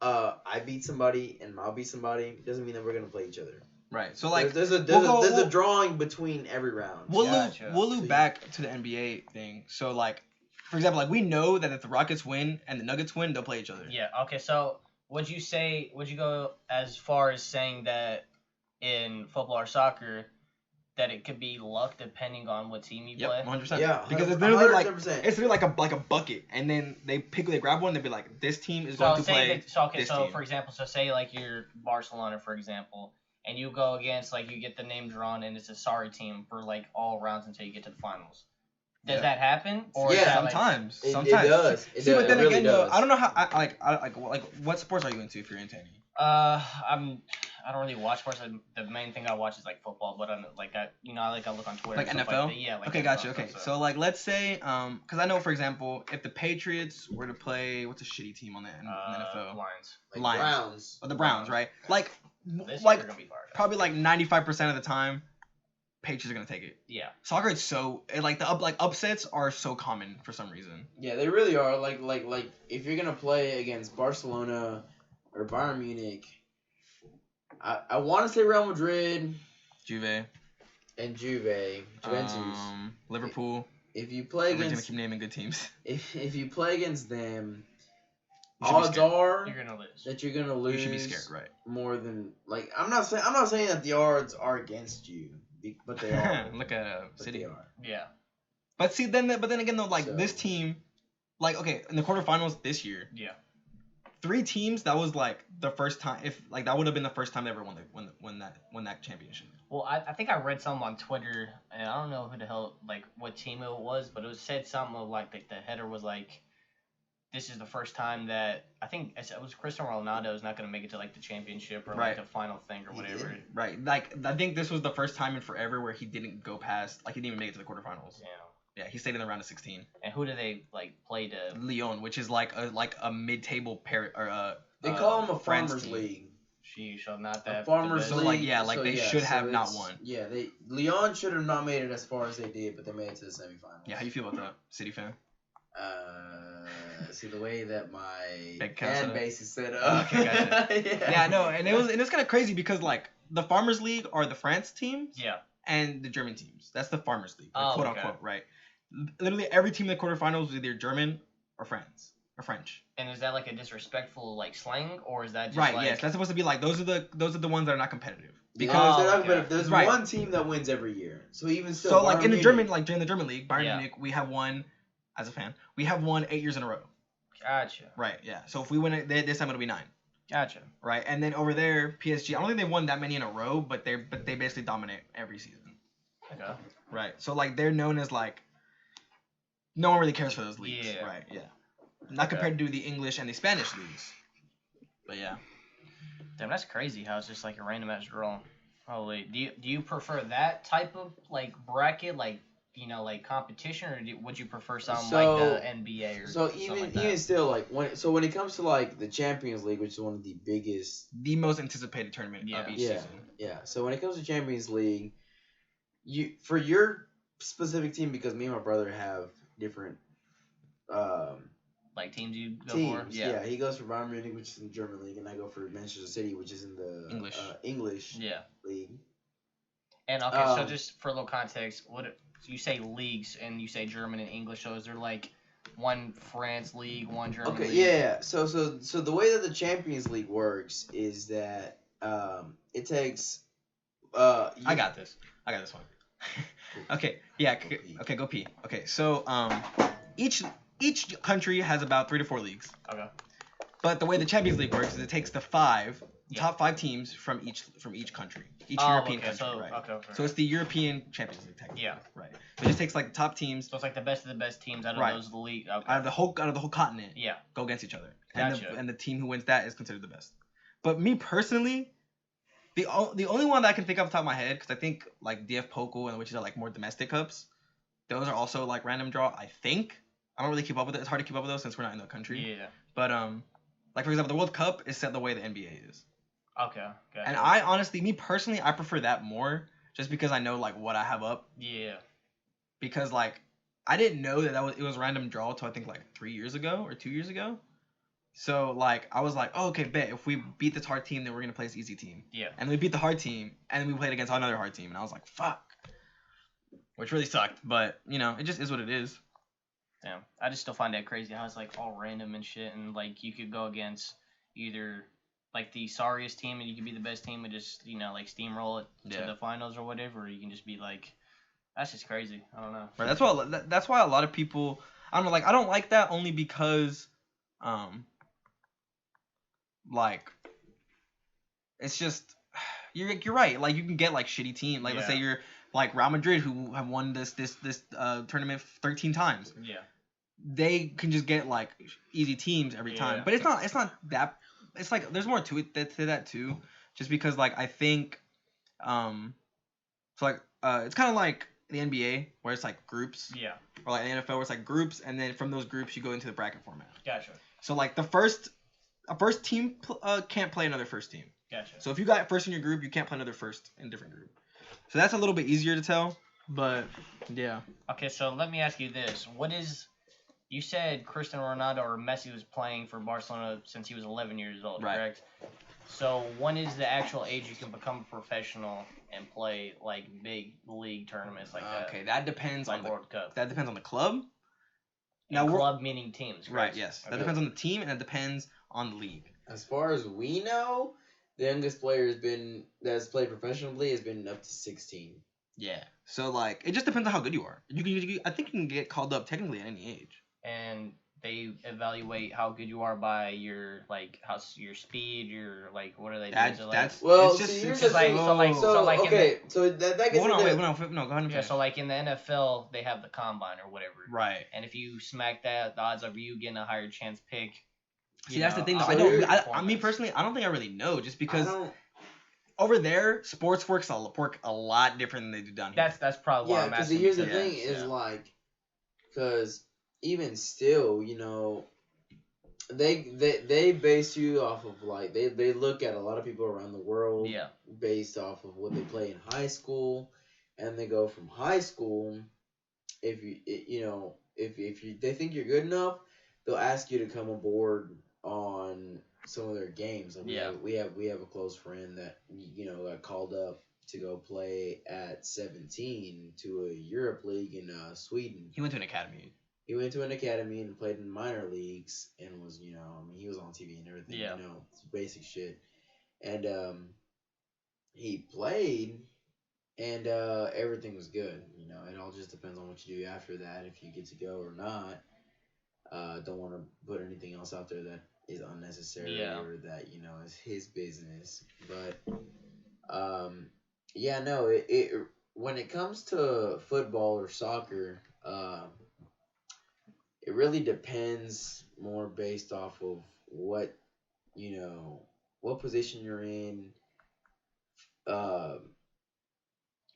I beat somebody and Mau beat somebody doesn't mean that we're gonna play each other. Right. So like there's a drawing between every round. Gotcha. we'll loop back to the NBA thing. So like, for example, like we know that if the Rockets win and the Nuggets win, they'll play each other. Yeah. Okay. So would you go as far as saying that in football or soccer that it could be luck depending on what team you play? Yep, 100%. Yeah, Because it's literally like 100%. it's literally like a bucket, and then they grab one, they'll be like, this team is going to play. This team. For example, so say like you're Barcelona, for example, and you go against like you get the name drawn and it's a sorry team for like all rounds until you get to the finals. Does that happen? Or Yeah, is that, like, sometimes. It sometimes. does. It See, does. but then It really again, though, does. I don't know how. I what sports are you into if you're into any? I don't really watch sports. The main thing I watch is like football, but I look on Twitter. Like and stuff NFL? Like that. Yeah. Like Okay, NFL gotcha. and Okay, stuff, so like let's say, because I know, for example, if the Patriots were to play, what's a shitty team on in the NFL? Lions. Like Lions. Browns. Oh, the Browns, right? Like, This like year they're gonna be fire. probably like 95% of the time, Patriots are gonna take it. Yeah. Soccer, it's so upsets are so common for some reason. Yeah, they really are. Like if you're gonna play against Barcelona or Bayern Munich, I want to say Real Madrid Juve, and Juventus. Liverpool. If you play We're gonna against keep naming good teams. if you play against them, You should be odds scared. are You're gonna lose. that you're gonna lose. You should be scared, right? More than like I'm not saying that the odds are against you, but they are. Look at But City. they are. Yeah. But then again though, like So- this team, like okay, in the quarterfinals this year, Yeah. 3 teams that was like the first time, if like that would have been the first time they ever won that championship. Well, I think I read something on Twitter, and I don't know who the hell, like, what team it was, but it said something of, like, the header was, like, this is the first time that, I think it was Cristiano Ronaldo is not going to make it to, like, the championship or, Right. like, the final thing or whatever. Right, like I think this was the first time in forever where he didn't go past, like he didn't even make it to the quarterfinals. Yeah. Yeah, he stayed in the round of 16. And who do they, like, play to? Lyon, which is like a mid-table pair or They call them a France farmers team. league. Sheesh, not A that. farmers So, league. like, yeah, like, they should have not it's- won. Yeah, Lyon should have not made it as far as they did, but they made it to the semifinals. Yeah, how you feel about that, City fan? See the way that my Big council. fan base is set up. Okay, gotcha. yeah. Yeah, no, and it's kind of crazy because like the Farmers League are the France teams Yeah. and the German teams. That's the Farmers League, Oh, quote okay. unquote, right? Literally every team in the quarterfinals was either German or France or French. And is that, like, a disrespectful, like, slang, or is that just, Right. like... Yes, that's supposed to be like those are the ones that are not competitive. Because Oh, they're not okay. competitive. There's Right. one team that wins every year. So even still, So like Bayern in the Munich- German, like during the German league, Bayern Yeah. Munich, we have won, as a fan, we have won 8 years in a row. Gotcha. Right. Yeah. So if we win it, this time it'll be 9. Gotcha. Right. And then over there, PSG. I don't think they've won that many in a row, but they basically dominate every season. Okay. Right. So like they're known as like, no one really cares for those leagues. Yeah. Right. Yeah. Not Okay. compared to the English and the Spanish leagues. But yeah. Damn, that's crazy how it's just like a random ass draw. Holy, do you prefer that type of like bracket, like like competition, or would you prefer something So- like the NBA or So something even like that? even still, like when it comes to like the Champions League, which is one of the biggest, The most anticipated tournament Yeah. of each yeah, season. yeah. So when it comes to Champions League, for your specific team, because me and my brother have different Like teams you go teams. for? Yeah. He goes for Bayern Munich, which is in the German league, and I go for Manchester City, which is in the English. English Yeah. league. And okay, so Um, just for a little context, you say leagues and you say German and English, so is there like one France league, one German Okay, league? yeah. So the way that the Champions League works is that it takes I got this. I got this one. Okay. Yeah. Okay. Go pee. Okay. So each country has about 3 to 4 leagues. Okay. But the way the Champions League works is it takes the top 5 teams from each country, each European okay, country, so, right? Okay. So it's the European Champions League, technically. Yeah. Right. It just takes like the top teams So it's like the best of the best teams out of Right. those league. Okay. out of the whole continent Yeah. go against each other, Gotcha. and the team who wins that is considered the best. But me personally, the only one that I can think of off the top of my head, because I think like DF Pokal and which are like more domestic cups, those are also like random draw. I think I don't really keep up with it. It's hard to keep up with those since we're not in the country. Yeah. But like for example, the World Cup is set the way the NBA is. Okay. Gotcha. And I honestly, me personally, I prefer that more just because I know like what I have up. Yeah. Because like I didn't know that it was random draw until I think like 3 years ago or 2 years ago. So like I was like, oh, okay, bet if we beat this hard team, then we're gonna play this easy team. Yeah. And we beat the hard team, and then we played against another hard team, and I was like, fuck, which really sucked. But you know, it just is what it is. Damn. I just still find that crazy how it's like all random and shit, and like you could go against either like the sorriest team and you could be the best team and just like steamroll it to Yeah. the finals or whatever, or you can just be like, that's just crazy. I don't know. Right. That's why a lot of people, I don't know, like I don't like that only because, like, it's just you're right. Like you can get like shitty team. Like let's say Yeah. you're like Real Madrid who have won this tournament 13 times. Yeah. They can just get like easy teams every time. Yeah. But it's not that. It's like there's more to it to that too. Just because like I think, so like it's kind of like the NBA where it's like groups, Yeah. or like the NFL where it's like groups, and then from those groups you go into the bracket format. Gotcha. So like a first team can't play another first team. Gotcha. So if you got first in your group, you can't play another first in a different group. So that's a little bit easier to tell, but yeah. Okay, so let me ask you this: you said Cristiano Ronaldo or Messi was playing for Barcelona since he was 11 years old, Right. correct? So when is the actual age you can become a professional and play like big league tournaments like that? Okay, that depends Like on the World Cup. club. And Now we're club meaning teams, right. correct? Yes, that Okay. depends on the team and it depends on the league. As far as we know, the youngest player that's played professionally has been up to 16. Yeah. So like it just depends on how good you are. I think you can get called up technically at any age. And they evaluate how good you are by your your speed, your what are they doing? So, Well, it's just, see, it's here's just the thing. so like in okay, so that gets Hold on, into- wait, no, go ahead and yeah, finish. so like in the NFL they have the combine or whatever. Right. And if you smack that, the odds of you getting a higher chance pick. See, that's the thing. Though. so I don't. here's Me personally, I don't think I really know, just because I don't- over there sports work a lot different than they do down here. That's probably why yeah, I'm because asking. here's the Yeah, thing is yeah. like, because even still, they base you off of like they look at a lot of people around the world Yeah. based off of what they play in high school, and they go from high school. If they think you're good enough, they'll ask you to come aboard on some of their games. Like Yeah. we have a close friend that got called up to go play at 17 to a Europe league in Sweden. He went to an academy. He went to an academy and played in minor leagues and was, he was on TV and everything, Yeah. it's basic shit. And he played and everything was good. It all just depends on what you do after that, if you get to go or not. Don't want to put anything else out there that is unnecessary Yeah. or that, is his business. But it when it comes to football or soccer, it really depends more based off of what what position you're in,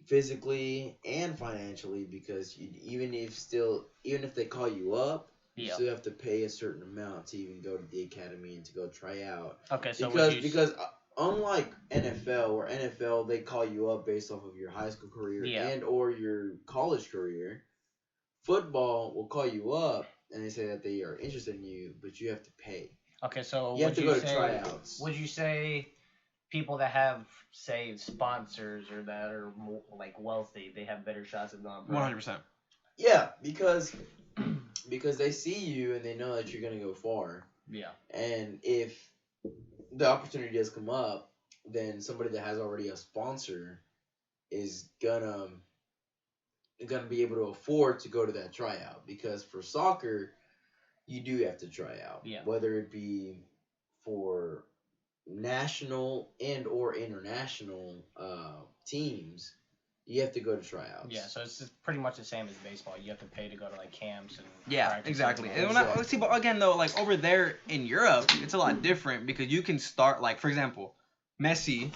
physically and financially, because even if they call you up, you still have to pay a certain amount to even go to the academy and to go try out. Okay, so because unlike NFL, where NFL they call you up based off of your high school career and or your college career, football will call you up and they say that they are interested in you, but you have to pay. Okay, so you have to go to tryouts. Would you say people that have, say, sponsors or that are more, like, wealthy, they have better shots at going pro? 100%. Yeah, because they see you and they know that you're gonna go far. Yeah. And if the opportunity does come up, then somebody that has already a sponsor is gonna be able to afford to go to that tryout, because for soccer you do have to try out. Yeah. Whether it be for national and or international teams, you have to go to tryouts. Yeah, so it's just pretty much the same as baseball. You have to pay to go to like camps and practice. Exactly. And see, but again though, like over there in Europe, it's a lot different, because you can start, like, for example, Messi,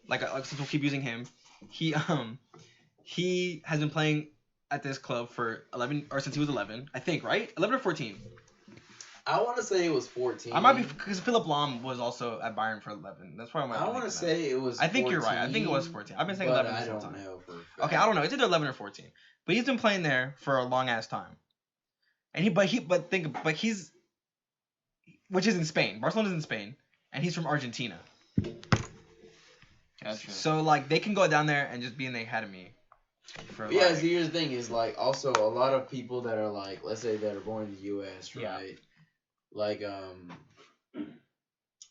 like since we'll keep using him, he has been playing at this club for 11, or since he was 11, I think, right? 11 or 14. I want to say it was 14. I might be, because Philip Lahm was also at Bayern for 11. That's probably my. I want to say it was. I think you're right. I think it was 14. I've been saying 11 this whole time. I don't know. Okay, I don't know. It's either 11 or 14. But he's been playing there for a long ass time. And he's, which is in Spain. Barcelona's in Spain, and he's from Argentina. Gotcha. So like they can go down there and just be in the academy. Yeah, see, here's the thing is, like, also a lot of people that are like, let's say that are born in the U.S., right? Yeah. Like,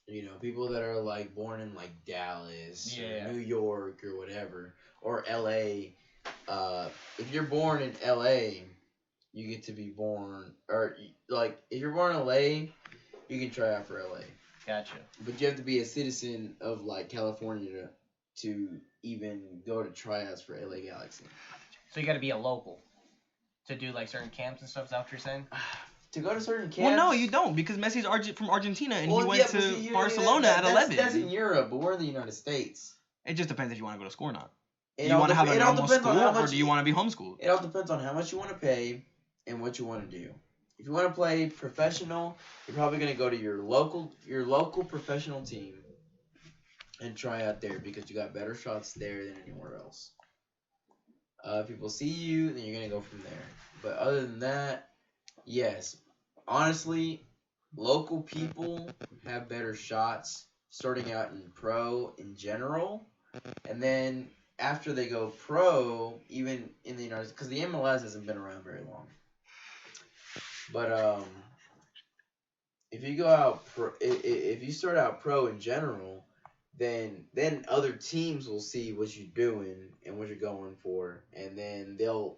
you know, people that are like born in like Dallas or New York or whatever, or L.A. If you're born in L.A., you get to be born, or like if you're born in L.A., you can try out for L.A. Gotcha. But you have to be a citizen of like California to even go to tryouts for LA Galaxy. So you got to be a local to do like certain camps and stuff. Is that what you're saying? To go to certain camps? Well, no, you don't, because Messi's from Argentina and he went to Barcelona at 11. That's in Europe, but we're in the United States. It just depends if you want to go to school or not. Do you want to have a normal school, or do you want to be homeschooled? It all depends on how much you want to pay and what you want to do. If you want to play professional, you're probably going to go to your local professional team and try out there, because you got better shots there than anywhere else. If people see you, then you're going to go from there. But other than that, yes. Honestly, local people have better shots starting out in pro in general. And then after they go pro, even in the United States, because the MLS hasn't been around very long. But if you go out if you start out pro in general, then other teams will see what you're doing and what you're going for, and then they'll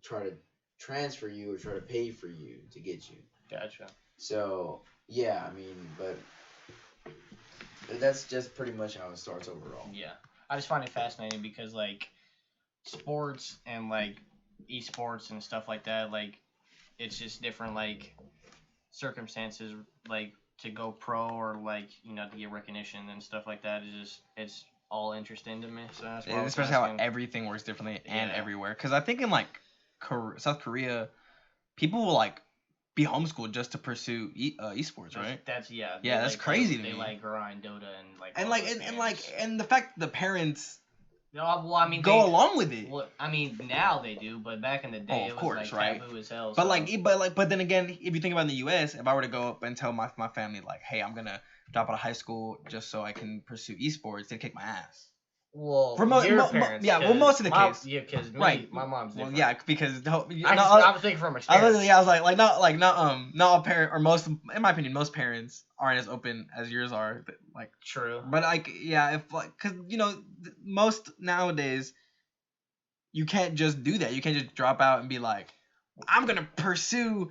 try to transfer you or try to pay for you to get you. Gotcha. So yeah, I mean, but that's just pretty much how it starts overall. Yeah, I just find it fascinating because like sports and like esports and stuff like that, like it's just different like circumstances, like to go pro or like, you know, to get recognition and stuff like that. It's all interesting to me. So that's why especially how everything works differently and everywhere. Because I think in like South Korea, people will like be homeschooled just to pursue esports, right? That's that's crazy to me. They like grind Dota and like and the fact the parents well, I mean, go along with it. Well, I mean, now they do, but back in the day, it was like taboo as hell. But then again, if you think about in the U.S., if I were to go up and tell my family like, hey, I'm gonna drop out of high school just so I can pursue esports, they'd kick my ass. Well, for parents, most of the case. Yeah, because my mom's different. Well, yeah, because I was thinking from experience. I was like not all parents, or most, in my opinion, most parents aren't as open as yours are. Like true. But like, yeah, if like, cause you know, most nowadays, you can't just do that. You can't just drop out and be like, I'm gonna pursue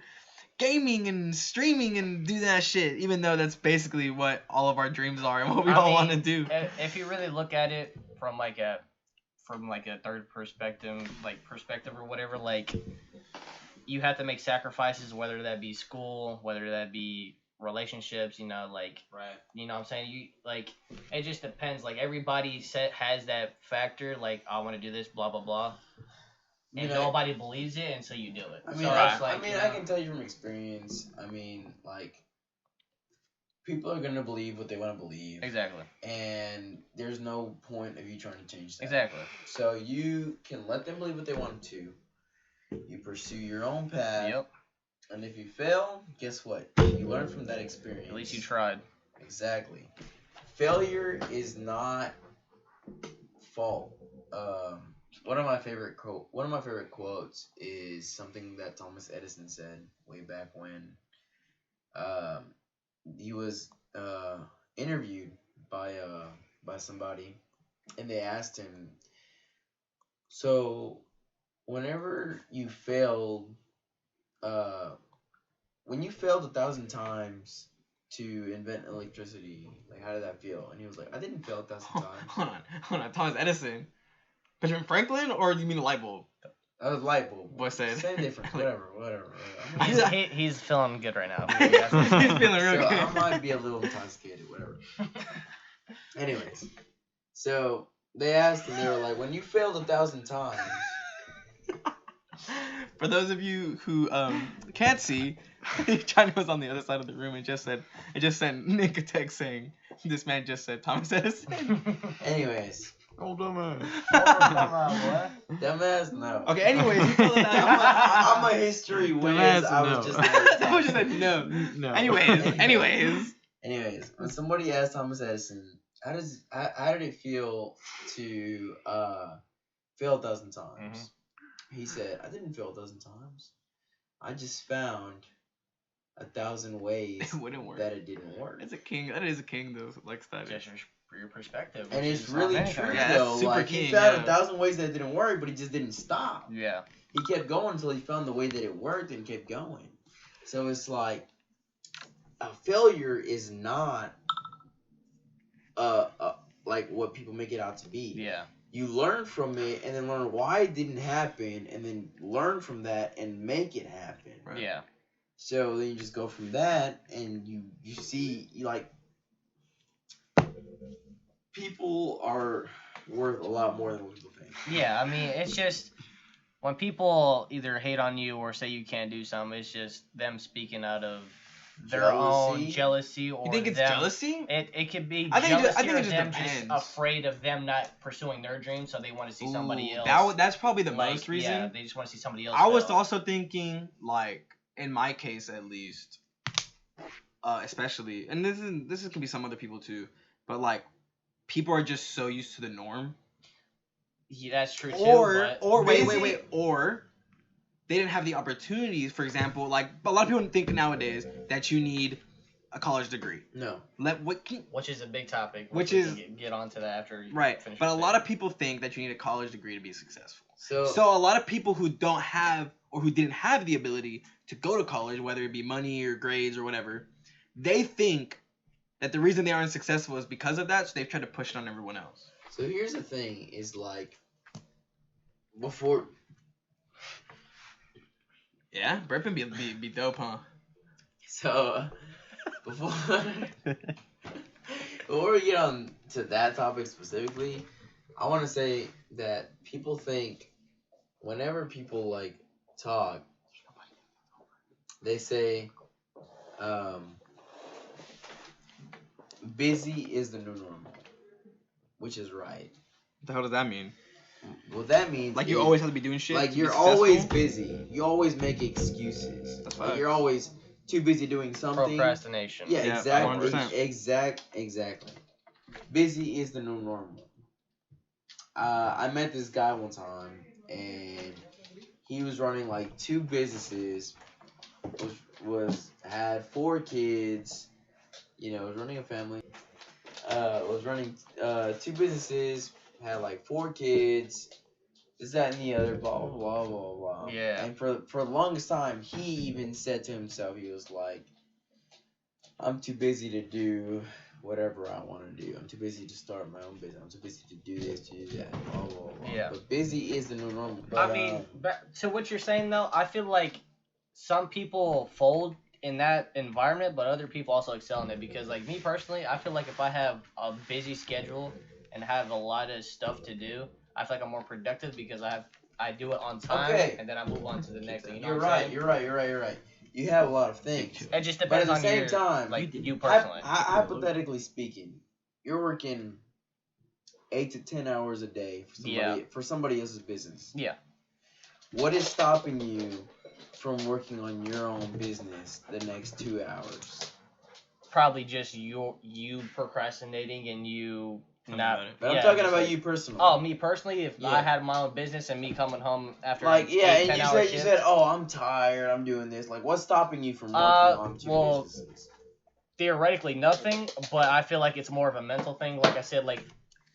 gaming and streaming and do that shit, even though that's basically what all of our dreams are and what we all want to do. If you really look at it from like a third perspective or whatever, like you have to make sacrifices, whether that be school, whether that be relationships, you know, like, Right. you know what I'm saying? You like, it just depends. Like everybody has that factor. Like I want to do this, blah blah blah, and nobody believes it, and so you do it. I mean, so Right. it's like, I mean, I can tell you from experience. I mean, like, people are gonna believe what they want to believe, exactly, and there's no point of you trying to change that. exactly. So you can let them believe what they want to. You pursue your own path. Yep. And if you fail, guess what? You learn from that experience. At least you tried. Exactly. Failure is not fault. One of my favorite quotes is something that Thomas Edison said way back when he was interviewed by somebody, and they asked him, so whenever you failed, when you failed 1,000 times to invent electricity, like, how did that feel? And he was like, I didn't fail 1,000 times. Hold on. Thomas Edison. Benjamin Franklin, or do you mean the light bulb? That was light bulb. What said? Same difference. Whatever. He's feeling good right now. He's feeling real So good. I might be a little intoxicated, whatever. Anyways, so they asked him, they were like, when you failed 1,000 times. For those of you who can't see, Johnny was on the other side of the room and just sent Nick a text saying, this man just said Thomas Edison. Anyways. Oh, dumbass. Dumbass, no. Okay, anyways, you feel that. I'm a history whiz. Dumbass, I was no. just I was just like, no. No. Anyways. Anyways, when somebody asked Thomas Edison, how did it feel to fail 1,000 times? He said, I didn't fail 1,000 times. I just found 1,000 ways It wouldn't work. that it didn't work. It's a king. That is a king, though, like study. Just for your perspective. And which it's is really not true, many Yeah, that's though. super Like, king, he found yeah. 1,000 ways that didn't work, but he just didn't stop. Yeah. He kept going until he found the way that it worked and kept going. So it's like, a failure is not like what people make it out to be. Yeah. You learn from it and then learn why it didn't happen and then learn from that and make it happen. Right. Yeah. So then you just go from that and you see, like, people are worth a lot more than what people think. Yeah, I mean, it's just when people either hate on you or say you can't do something, it's just them speaking out of their own jealousy or You think it's them, jealousy? It could be I think jealousy it or just them depends. just afraid of them not pursuing their dreams, so they want to see somebody else. That's probably the like, most reason. Yeah, they just want to see somebody else. I was fail. also thinking, like, in my case at least, especially, and this can be some other people too, but like, people are just so used to the norm. Yeah, that's true too. Or Busy- wait, or they didn't have the opportunities. For example, like, a lot of people think nowadays that you need a college degree. No. which is a big topic. Which we is- can get onto that after you Right, finish but a your lot of statement. people think that you need a college degree to be successful. So So a lot of people who don't have or who didn't have the ability to go to college, whether it be money or grades or whatever, they think that the reason they aren't successful is because of that, so they've tried to push it on everyone else. So here's the thing: is like before. Yeah, burping be dope, huh? So before before we get on to that topic specifically, I want to say that people think whenever people like talk, they say busy is the new normal, which is right. What the hell does that mean? What that means Like, you is, always have to be doing shit? like to be you're successful? always busy. You always make excuses. That's Like facts. you're always too busy doing something. Procrastination. Yeah, Yeah, exactly. 100%. Exactly. Busy is the new normal. I met this guy one time, and he was running like 2 businesses. Had 4 kids. You know, was running a family. Was running 2 businesses. Had like 4 kids. This, that, and the other. Blah blah blah blah blah. Yeah. And for the longest time, he even said to himself, he was like, I'm too busy to do whatever I want to do. I'm too busy to start my own business. I'm too busy to do this, to do that, blah, blah, blah. Yeah. But busy is the new normal. But, I mean, to what you're saying though, I feel like some people fold in that environment, but other people also excel in it because, like me personally, I feel like if I have a busy schedule and have a lot of stuff to do, I feel like I'm more productive because I do it on time and then I move on to the next thing. You know You're what I'm right. saying? You're right. You have a lot of things. It just But at depends the on same your, time, like you personally. hypothetically speaking, you're working 8 to 10 hours a day for somebody else's business. Yeah. What is stopping you from working on your own business the next 2 hours? Probably just you procrastinating and you not. But I'm talking about you personally. Oh, me personally, if I had my own business and me coming home after and you shift, said, oh, I'm tired, I'm doing this. Like, what's stopping you from working on two businesses? Theoretically, nothing. But I feel like it's more of a mental thing. Like I said, like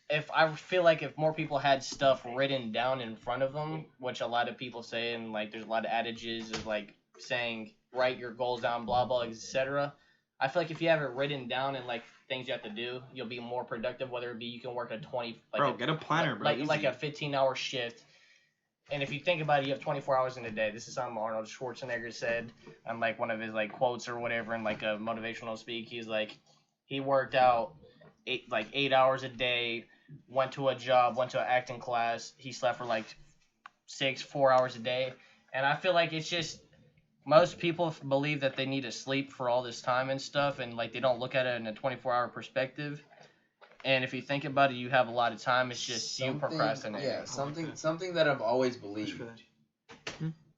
if more people had stuff written down in front of them, which a lot of people say, and like there's a lot of adages of like saying write your goals down, blah blah, etc. I feel like if you have it written down and like things you have to do, you'll be more productive. Whether it be you can work a 20, get a planner, bro. Like a 15-hour shift. And if you think about it, you have 24 hours in a day. This is something Arnold Schwarzenegger said on like one of his like quotes or whatever in like a motivational speak. He's like, he worked out 8 hours a day, went to a job, went to an acting class. He slept for like 4 hours a day. And I feel like it's just, most people believe that they need to sleep for all this time and stuff, and like they don't look at it in a 24-hour perspective. And if you think about it, you have a lot of time. It's just you procrastinating. Yeah, something that I've always believed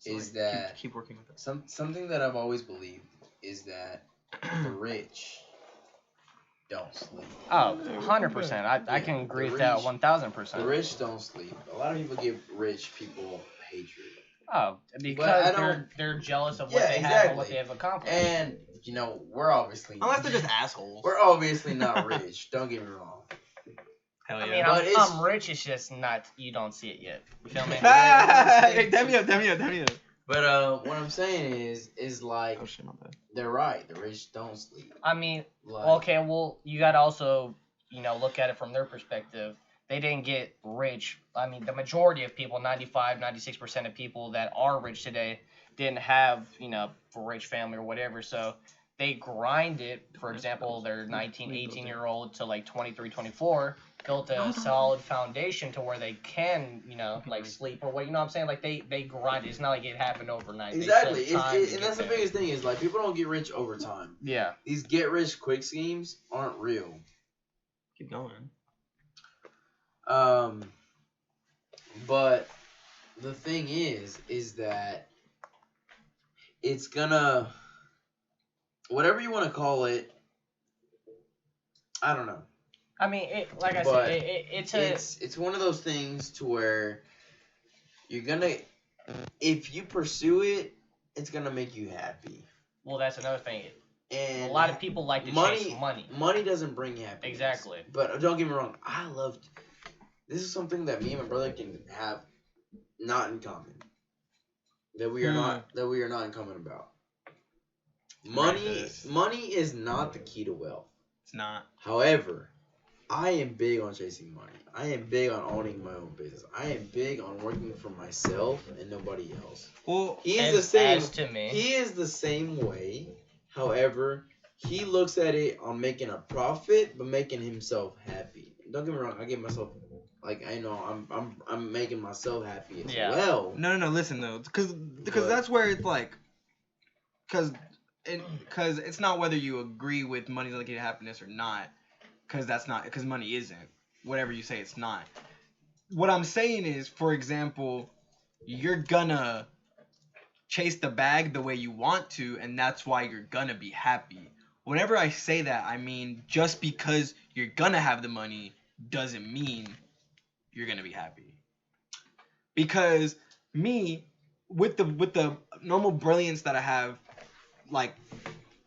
is that keep working with it. Something that I've always believed is that the rich don't sleep. Oh, 100%. I can agree with that 1,000%. The rich don't sleep. A lot of people give rich people hatred. Oh, because they're jealous of what they have and what they have accomplished. And you know, we're obviously unless they're just assholes. We're obviously not rich. Don't get me wrong. Hell yeah. I mean, I'm rich. It's just not. You don't see it yet. You feel me? Hey, damn you. But what I'm saying is like, oh shit, not bad. They're right. The rich don't sleep. I mean, okay. Well, you gotta also look at it from their perspective. They didn't get rich. I mean, the majority of people, 96% of people that are rich today didn't have, a rich family or whatever. So they grinded, for example, their 19, 18-year-old to like 23, 24, built a solid foundation to where they can, like sleep or what, you know what I'm saying? Like they grinded. It's not like it happened overnight. Exactly. And that's the biggest thing is like people don't get rich over time. Yeah. These get rich quick schemes aren't real. Keep going. But the thing is that it's gonna, whatever you want to call it, I don't know. I mean, it's one of those things to where you're gonna, if you pursue it, it's gonna make you happy. Well, that's another thing. And a lot of people like to chase money. Money doesn't bring happiness. Exactly. But don't get me wrong, this is something that me and my brother can have not in common. That we are not in common about. Money is not the key to wealth. It's not. However, I am big on chasing money. I am big on owning my own business. I am big on working for myself and nobody else. Well, he is the same. As to me. He is the same way. However, he looks at it on making a profit, but making himself happy. Don't get me wrong. I get myself, like, I know I'm making myself happy as well. No. Listen though, because that's where it's like, because it's not whether you agree with money's not the key to happiness or not, because money isn't. Whatever you say, it's not. What I'm saying is, for example, you're gonna chase the bag the way you want to, and that's why you're gonna be happy. Whenever I say that, I mean just because you're gonna have the money doesn't mean you're gonna be happy. Because me, with the normal brilliance that I have, like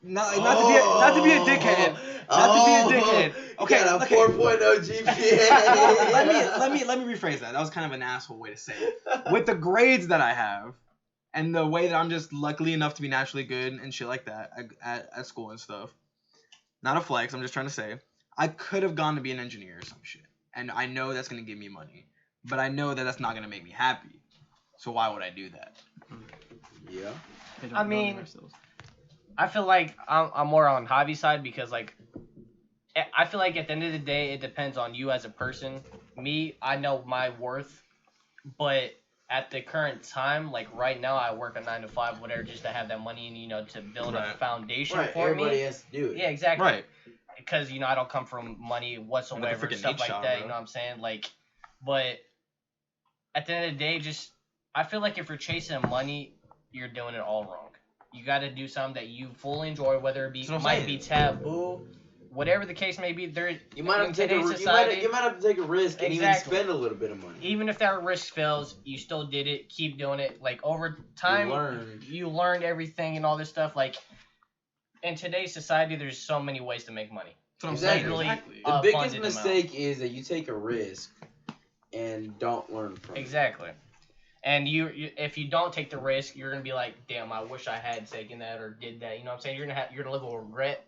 not to be a dickhead. Okay, got a 4.0 GPA. let me rephrase that. That was kind of an asshole way to say it. With the grades that I have, and the way that I'm just luckily enough to be naturally good and shit like that at school and stuff. Not a flex, I'm just trying to say. I could have gone to be an engineer or some shit. And I know that's going to give me money. But I know that that's not going to make me happy. So why would I do that? Yeah. I mean, I feel like I'm more on hobby side because like I feel like at the end of the day it depends on you as a person. Me, I know my worth, but at the current time, like right now, I work a 9 to 5, whatever, just to have that money and to build a foundation for everybody me. has to do it. Yeah, exactly. Right. Because I don't come from money whatsoever, stuff like that. You know what I'm saying? Like, but at the end of the day, I feel like if you're chasing money, you're doing it all wrong. You got to do something that you fully enjoy, whether it be might be taboo, whatever the case may be. You might have to take a risk and even spend a little bit of money. Even if that risk fails, you still did it. Keep doing it. Like over time, you learned everything and all this stuff. Like in today's society, there's so many ways to make money. That's what I'm saying. Exactly. The biggest mistake is that you take a risk and don't learn from it. Exactly. And you, if you don't take the risk, you're gonna be like, damn, I wish I had taken that or did that. You know what I'm saying? You're gonna live with regret,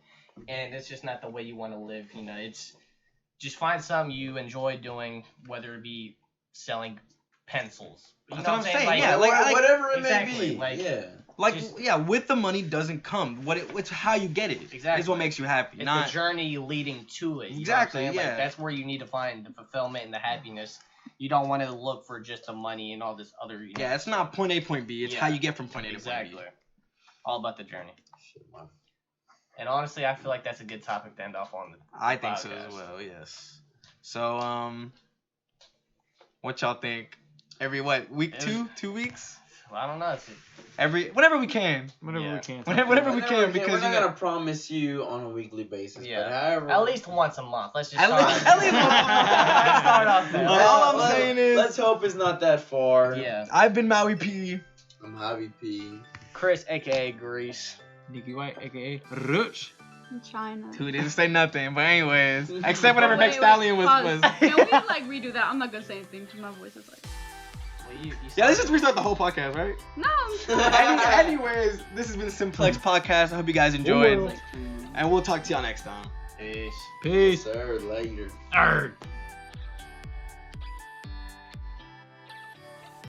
and it's just not the way you want to live. It's just find something you enjoy doing, whether it be selling pencils. You know what I'm saying? Like, yeah, whatever it may be. With the money doesn't come. It's how you get it. Exactly. Is what makes you happy. It's the journey leading to it. Exactly. You know what I'm saying? That's where you need to find the fulfillment and the happiness. You don't want to look for just the money and all this other. Yeah, it's not point A, point B. It's how you get from point A to point B. Exactly. All about the journey. And honestly, I feel like that's a good topic to end off on. I think so as well. Yes. So, what y'all think? Every week 2 weeks? Well, I don't know. Whenever we can. Whenever we can. Whenever we can, because we're not gonna promise you on a weekly basis. Yeah. But however, at least once a month. Let's just at least once a month. Let's start off there. All I'm saying is, let's hope it's not that far. Yeah. I've been MauiP. I'm MauiP. Chris, aka Grease. Nicky White, aka Rooch. In China. Who didn't say nothing, but anyways, except whatever Meg Stallion was. Can we redo that? I'm not gonna say anything because my voice is like. Yeah, let's just restart the whole podcast, right? No. Anyways, this has been the Simplex podcast. I hope you guys enjoyed, and we'll talk to y'all next time. Peace. Peace. Sir, later. Arr.